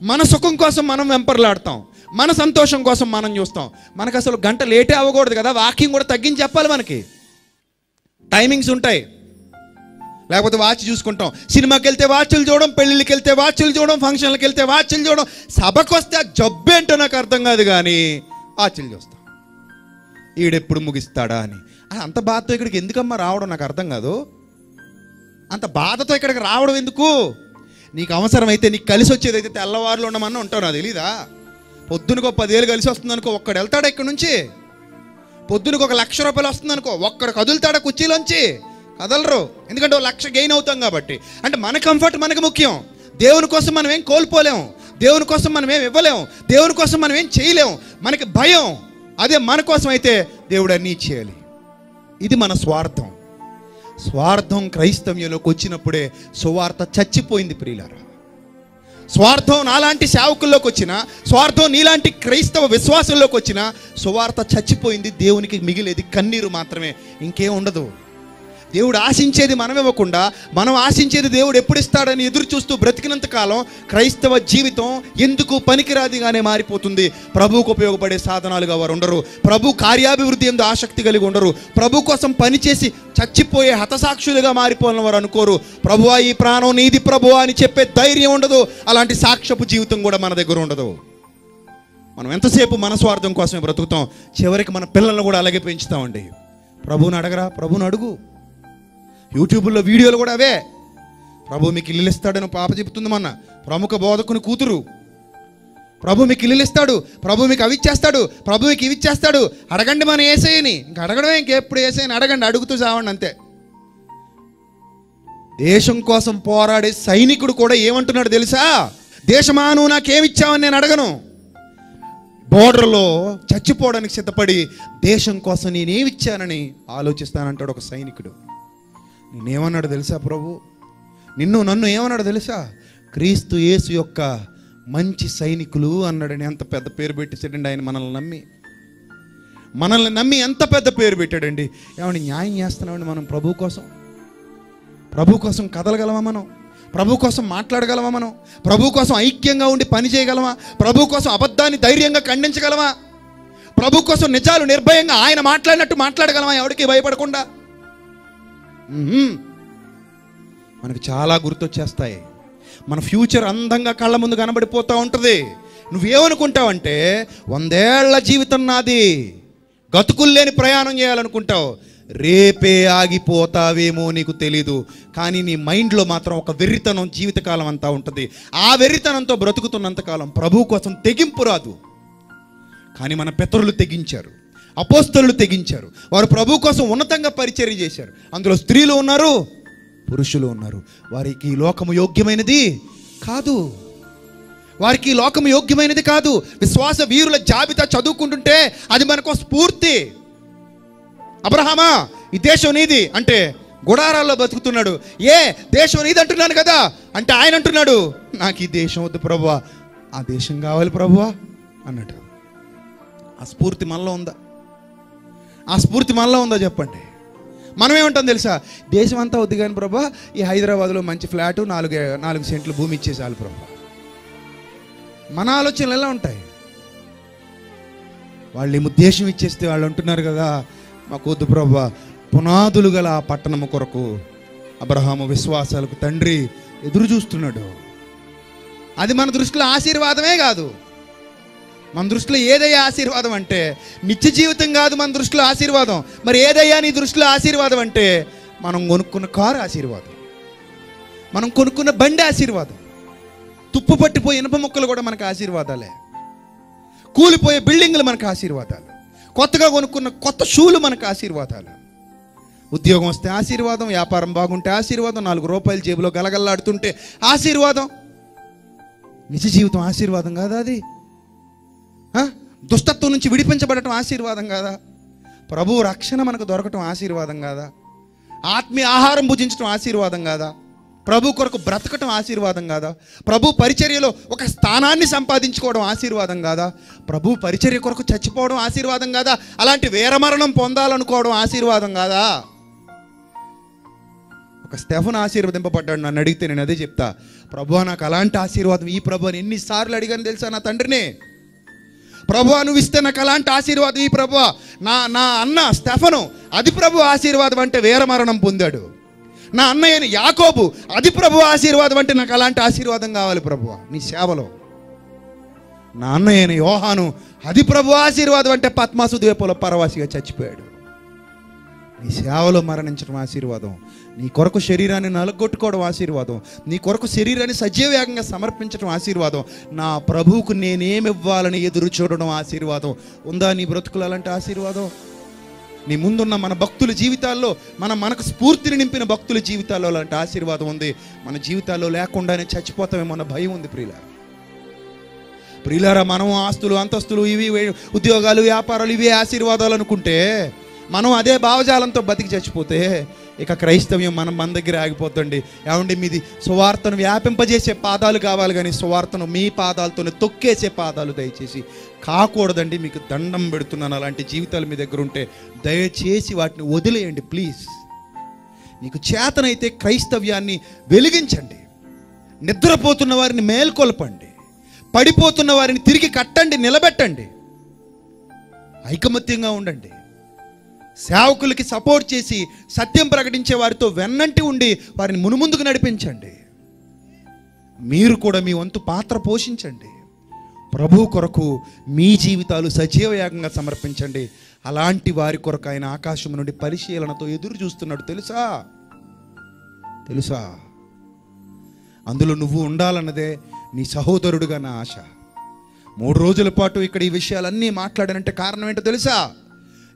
మన సుఖం కోసం మనం వెంపర్లాడతాం, మన సంతోషం కోసం మనం చూస్తాం. మనకు అసలు గంట లేటే అవ్వకూడదు కదా, వాకింగ్ కూడా తగ్గించి చెప్పాలి. మనకి టైమింగ్స్ ఉంటాయి, లేకపోతే వాచ్ చూసుకుంటాం. సినిమాకి వెళ్తే వాచ్లు చూడడం, పెళ్ళిళ్ళకి వెళ్తే వాచ్లు చూడడం, ఫంక్షన్లకు వెళ్తే వాచ్లు చూడడం. సభకు వస్తే ఆ జబ్బు ఏంటో నాకు అర్థం కాదు, కానీ వాచ్లు చూస్తాం. ఈడెప్పుడు ముగిస్తాడా అని. అంత బాధతో ఇక్కడికి ఎందుకమ్మా రావడం నాకు అర్థం కాదు. అంత బాధతో ఇక్కడికి రావడం ఎందుకు? నీకు అవసరమైతే, నీకు కలిసి వచ్చేదైతే తెల్లవారులు ఉండమన్నా ఉంటావు, నాకు తెలీదా? పొద్దునకు 10,000 కలిసి వస్తుందనుకో, ఒక్కడు వెళ్తాడా ఇక్కడ నుంచి? పొద్దునకు 1,00,000 రూపాయలు వస్తుందనుకో, ఒక్కడు కదులుతాడా కుర్చీలోంచి? కదలరు. ఎందుకంటే 1,00,000 గెయిన్ అవుతాం కాబట్టి. అంటే మన కంఫర్ట్ మనకు ముఖ్యం. దేవుని కోసం మనం ఏం కోల్పోలేం, దేవుని కోసం మనం ఏం ఇవ్వలేం, దేవుని కోసం మనం ఏం చేయలేం. మనకి భయం. అదే మన కోసం అయితే దేవుడు అన్నీ ఇచ్చేయాలి. ఇది మన స్వార్థం. స్వార్థం క్రైస్తవ్యంలోకి వచ్చినప్పుడే సువార్త చచ్చిపోయింది ప్రియులారా. స్వార్థం నాలాంటి సేవకుల్లోకి వచ్చిన, స్వార్థం నీలాంటి క్రైస్తవ విశ్వాసంలోకి వచ్చిన సువార్త చచ్చిపోయింది. దేవునికి మిగిలేది కన్నీరు మాత్రమే, ఇంకేం ఉండదు. దేవుడు ఆశించేది మనం ఇవ్వకుండా, మనం ఆశించేది దేవుడు ఎప్పుడు ఇస్తాడని ఎదురు చూస్తూ బ్రతికినంత కాలం క్రైస్తవ జీవితం ఎందుకు పనికిరాదిగానే మారిపోతుంది. ప్రభువుకు ఉపయోగపడే సాధనాలుగా వారు ఉండరు. ప్రభు కార్యాభివృద్ధి ఎందు ఆసక్తి కలిగి ఉండరు. ప్రభు కోసం పనిచేసి చచ్చిపోయే హతసాక్షులుగా మారిపోయిన వారు అనుకోరు. ప్రభువా ఈ ప్రాణం నీది ప్రభువా అని చెప్పే ధైర్యం ఉండదు. అలాంటి సాక్ష్యపు జీవితం కూడా మన దగ్గర ఉండదు. మనం ఎంతసేపు మన స్వార్థం కోసమే బ్రతుకుతాం. చివరికి మన పిల్లలను కూడా అలాగే పెంచుతామండి. ప్రభువుని అడగరా? ప్రభువుని అడుగు. యూట్యూబ్లో వీడియోలు కూడా అవే. ప్రభు మీకు ఇల్లు ఇస్తాడని పాప చెబుతుంది మొన్న, ప్రముఖ బోధకుని కూతురు. ప్రభు మీకు ఇల్లు ఇస్తాడు, ప్రభు మీకు అవి ఇచ్చేస్తాడు, ప్రభు మీకు ఇవి ఇచ్చేస్తాడు, అడగండి మన యేసయ్యని. ఇంక అడగడమే, ఇంకెప్పుడు యేసయ్యని అడగండి, అడుగుతూ చావండి అంతే. దేశం కోసం పోరాడే సైనికుడు కూడా ఏమంటున్నాడు తెలుసా? దేశమా నువ్వు నాకేమిచ్చావని నేను అడగను. బోర్డర్లో చచ్చిపోవడానికి సిద్ధపడి దేశం కోసం నేనేమిచ్చానని ఆలోచిస్తానంటాడు ఒక సైనికుడు. నేనేమన్నాడు తెలుసా ప్రభు? నిన్ను నన్ను ఏమన్నాడు తెలుసా? క్రీస్తు యేసు యొక్క మంచి సైనికులు అన్నాడని. ఎంత పెద్ద పేరు పెట్టేసాడండి ఆయన మనల్ని నమ్మి ఎంత పెద్ద పేరు పెట్టాడండి. ఏమండి న్యాయం చేస్తున్నామండి మనం ప్రభు కోసం? ప్రభు కోసం కదలగలమా మనం? ప్రభు కోసం మాట్లాడగలమా మనం? ప్రభు కోసం ఐక్యంగా ఉండి పని చేయగలమా? ప్రభు కోసం అబద్ధాన్ని ధైర్యంగా ఖండించగలమా? ప్రభు కోసం నిజాలు నిర్భయంగా ఆయన మాట్లాడినట్టు మాట్లాడగలమా ఎవరికి భయపడకుండా? మనకు చాలా గుర్తొచ్చేస్తాయి. మన ఫ్యూచర్ అందంగా కళ్ళ ముందు కనబడిపోతూ ఉంటుంది. నువ్వేమనుకుంటావంటే 100 ఏళ్ల జీవితం నాది, గతుకుల్లేని ప్రయాణం చేయాలనుకుంటావు. రేపే ఆగిపోతావేమో నీకు తెలీదు. కానీ నీ మైండ్లో మాత్రం ఒక వెర్రితనం జీవితకాలం అంతా ఉంటుంది. ఆ వెర్రితనంతో బ్రతుకుతున్నంతకాలం ప్రభు కోసం తెగింపు రాదు. కానీ మన పితరులు తెగించారు, అపోస్తలులు తెగించారు. వారు ప్రభు కోసం ఉన్నతంగా పరిచర్య చేశారు. అందులో స్త్రీలు ఉన్నారు, పురుషులు ఉన్నారు. వారికి ఈ లోకము యోగ్యమైనది కాదు. వారికి ఈ లోకము యోగ్యమైనది కాదు. విశ్వాస వీరుల జాబితా చదువుకుంటుంటే అది మనకు స్ఫూర్తి. అబ్రహామా ఈ దేశం నీది అంటే గుడారాల్లో బతుకుతున్నాడు. ఏ దేశం నీది అంటున్నాను కదా అంటే ఆయన అంటున్నాడు నాకు ఈ దేశం వద్దు ప్రభువా, ఆ దేశం కావాలి ప్రభువా అన్నట్టు. ఆ స్ఫూర్తి మనలో ఉందా? ఆ స్ఫూర్తి మనలో ఉందా చెప్పండి. మనం ఏమంటాం తెలుసా? దేశం అంతా వద్దు కానీ ప్రభా, ఈ హైదరాబాద్లో మంచి ఫ్లాటు 4 సెంట్లు భూమి ఇచ్చేసాలి ప్రభా. మన ఆలోచనలు ఎలా ఉంటాయి? వాళ్ళు ఏమో దేశం ఇచ్చేస్తే వాళ్ళు అంటున్నారు కదా మాకు వద్దు ప్రభా, పునాదులు గల ఆ పట్టణము కొరకు అబ్రహాము విశ్వాసాలకు తండ్రి ఎదురు చూస్తున్నాడు. అది మన దృష్టిలో ఆశీర్వాదమే కాదు. మన దృష్టిలో ఏదయ్యా ఆశీర్వాదం అంటే నిత్య జీవితం కాదు మన దృష్టిలో ఆశీర్వాదం. మరి ఏదయ్యా నీ దృష్టిలో ఆశీర్వాదం అంటే మనం కొనుక్కున్న కారు ఆశీర్వాదం, మనం కొనుక్కున్న బండి ఆశీర్వాదం, తుప్పు పట్టిపోయే ఇనుప ముక్కలు కూడా మనకు ఆశీర్వాదాలే, కూలిపోయే బిల్డింగ్లు మనకు ఆశీర్వాదాలు, కొత్తగా కొనుక్కున్న కొత్త షూలు మనకు ఆశీర్వాదాలు. ఉద్యోగం వస్తే ఆశీర్వాదం, వ్యాపారం బాగుంటే ఆశీర్వాదం, 4 రూపాయలు జేబులో గలగల్లాడుతుంటే ఆశీర్వాదం. నిజ జీవితం ఆశీర్వాదం కాదా? అది దుష్టత్వం నుంచి విడిపించబడటం ఆశీర్వాదం కాదా? ప్రభు రక్షణ మనకు దొరకటం ఆశీర్వాదం కాదా? ఆత్మీయ ఆహారం భుజించడం ఆశీర్వాదం కాదా? ప్రభు కొరకు బ్రతకటం ఆశీర్వాదం కాదా? ప్రభు పరిచర్యలో ఒక స్థానాన్ని సంపాదించుకోవడం ఆశీర్వాదం కాదా? ప్రభు పరిచర్య కొరకు చచ్చిపోవడం ఆశీర్వాదం కాదా? అలాంటి వీరమరణం పొందాలనుకోవడం ఆశీర్వాదం కాదా? ఒక స్టెఫెను ఆశీర్వదింపబడ్డాడు. నన్ను అడిగితే నేను అదే చెప్తా, ప్రభు నాకు అలాంటి ఆశీర్వాదం ఈ ప్రభు అని ఎన్నిసార్లు అడిగాను తెలుసా నా తండ్రిని. ప్రభు నువ్వు ఇస్తే నాకు అలాంటి ఆశీర్వాదం ఈ ప్రభు. నా అన్న స్టెఫెను అది ప్రభు ఆశీర్వాదం అంటే వీరమరణం పొందాడు. నా అన్నయ్యని యాకోబు అది ప్రభు ఆశీర్వాదం అంటే నాకు అలాంటి ఆశీర్వాదం కావాలి ప్రభు నీ సేవలో. నా అన్నయ్యని యోహాను అది ప్రభు ఆశీర్వాదం అంటే పద్మాసు ద్వీపంలో పరవాసిగా చచ్చిపోయాడు. నీ సేవలో మరణించడం ఆశీర్వాదం, నీ కొరకు శరీరాన్ని నలగొట్టుకోవడం ఆశీర్వాదం, నీ కొరకు శరీరాన్ని సజీవయాగంగా సమర్పించడం ఆశీర్వాదం, నా ప్రభువుకు నేనేమివ్వాలని ఎదురు చూడడం ఆశీర్వాదం. ఉందా నీ బ్రతుకులు అలాంటి ఆశీర్వాదం? నీ ముందున్న మన భక్తుల జీవితాల్లో, మనకు స్ఫూర్తిని నింపిన భక్తుల జీవితాల్లో అలాంటి ఆశీర్వాదం ఉంది. మన జీవితాల్లో లేకుండానే చచ్చిపోతామేమో అన్న భయం ఉంది ప్రియులారా. మనం ఆస్తులు అంతస్తులు ఇవి ఉద్యోగాలు వ్యాపారాలు ఇవే ఆశీర్వాదాలు అనుకుంటే, మనం అదే భావజాలంతో బతికి చచ్చిపోతే ఇక క్రైస్తవ్యం మన దగ్గర ఆగిపోతుంది. ఏమండి మీది సువార్తను వ్యాపింపజేసే పాదాలు కావాలి కానీ సువార్తను మీ పాదాలతోనే తొక్కేసే పాదాలు దయచేసి కాకూడదండి. మీకు దండం పెడుతున్నాను. అలాంటి జీవితాలు మీ దగ్గర ఉంటే దయచేసి వాటిని వదిలేయండి ప్లీజ్. మీకు చేతనైతే క్రైస్తవ్యాన్ని వెలిగించండి, నిద్రపోతున్న వారిని మేల్కొల్పండి, పడిపోతున్న వారిని తిరిగి కట్టండి, నిలబెట్టండి, ఐకమత్యంగా ఉండండి, సేవకులకి సపోర్ట్ చేసి సత్యం ప్రకటించే వారితో వెన్నంటి ఉండి వారిని మునుముందుకు నడిపించండి. మీరు కూడా మీ వంతు పాత్ర పోషించండి. ప్రభు కొరకు మీ జీవితాలు సజీవయాగంగా సమర్పించండి. అలాంటి వారి కొరకు ఆయన ఆకాశం నుండి పరిశీలనతో ఎదురు చూస్తున్నాడు. తెలుసా అందులో నువ్వు ఉండాలన్నదే నీ సహోదరుడుగా నా ఆశ. 3 రోజుల పాటు ఇక్కడ ఈ విషయాలన్నీ మాట్లాడానంటే కారణం ఏంటో తెలుసా?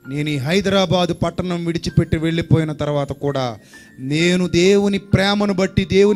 నేను ఈ హైదరాబాదు పట్టణం విడిచిపెట్టి వెళ్ళిపోయిన తర్వాత కూడా నేను దేవుని ప్రేమను బట్టి, దేవుని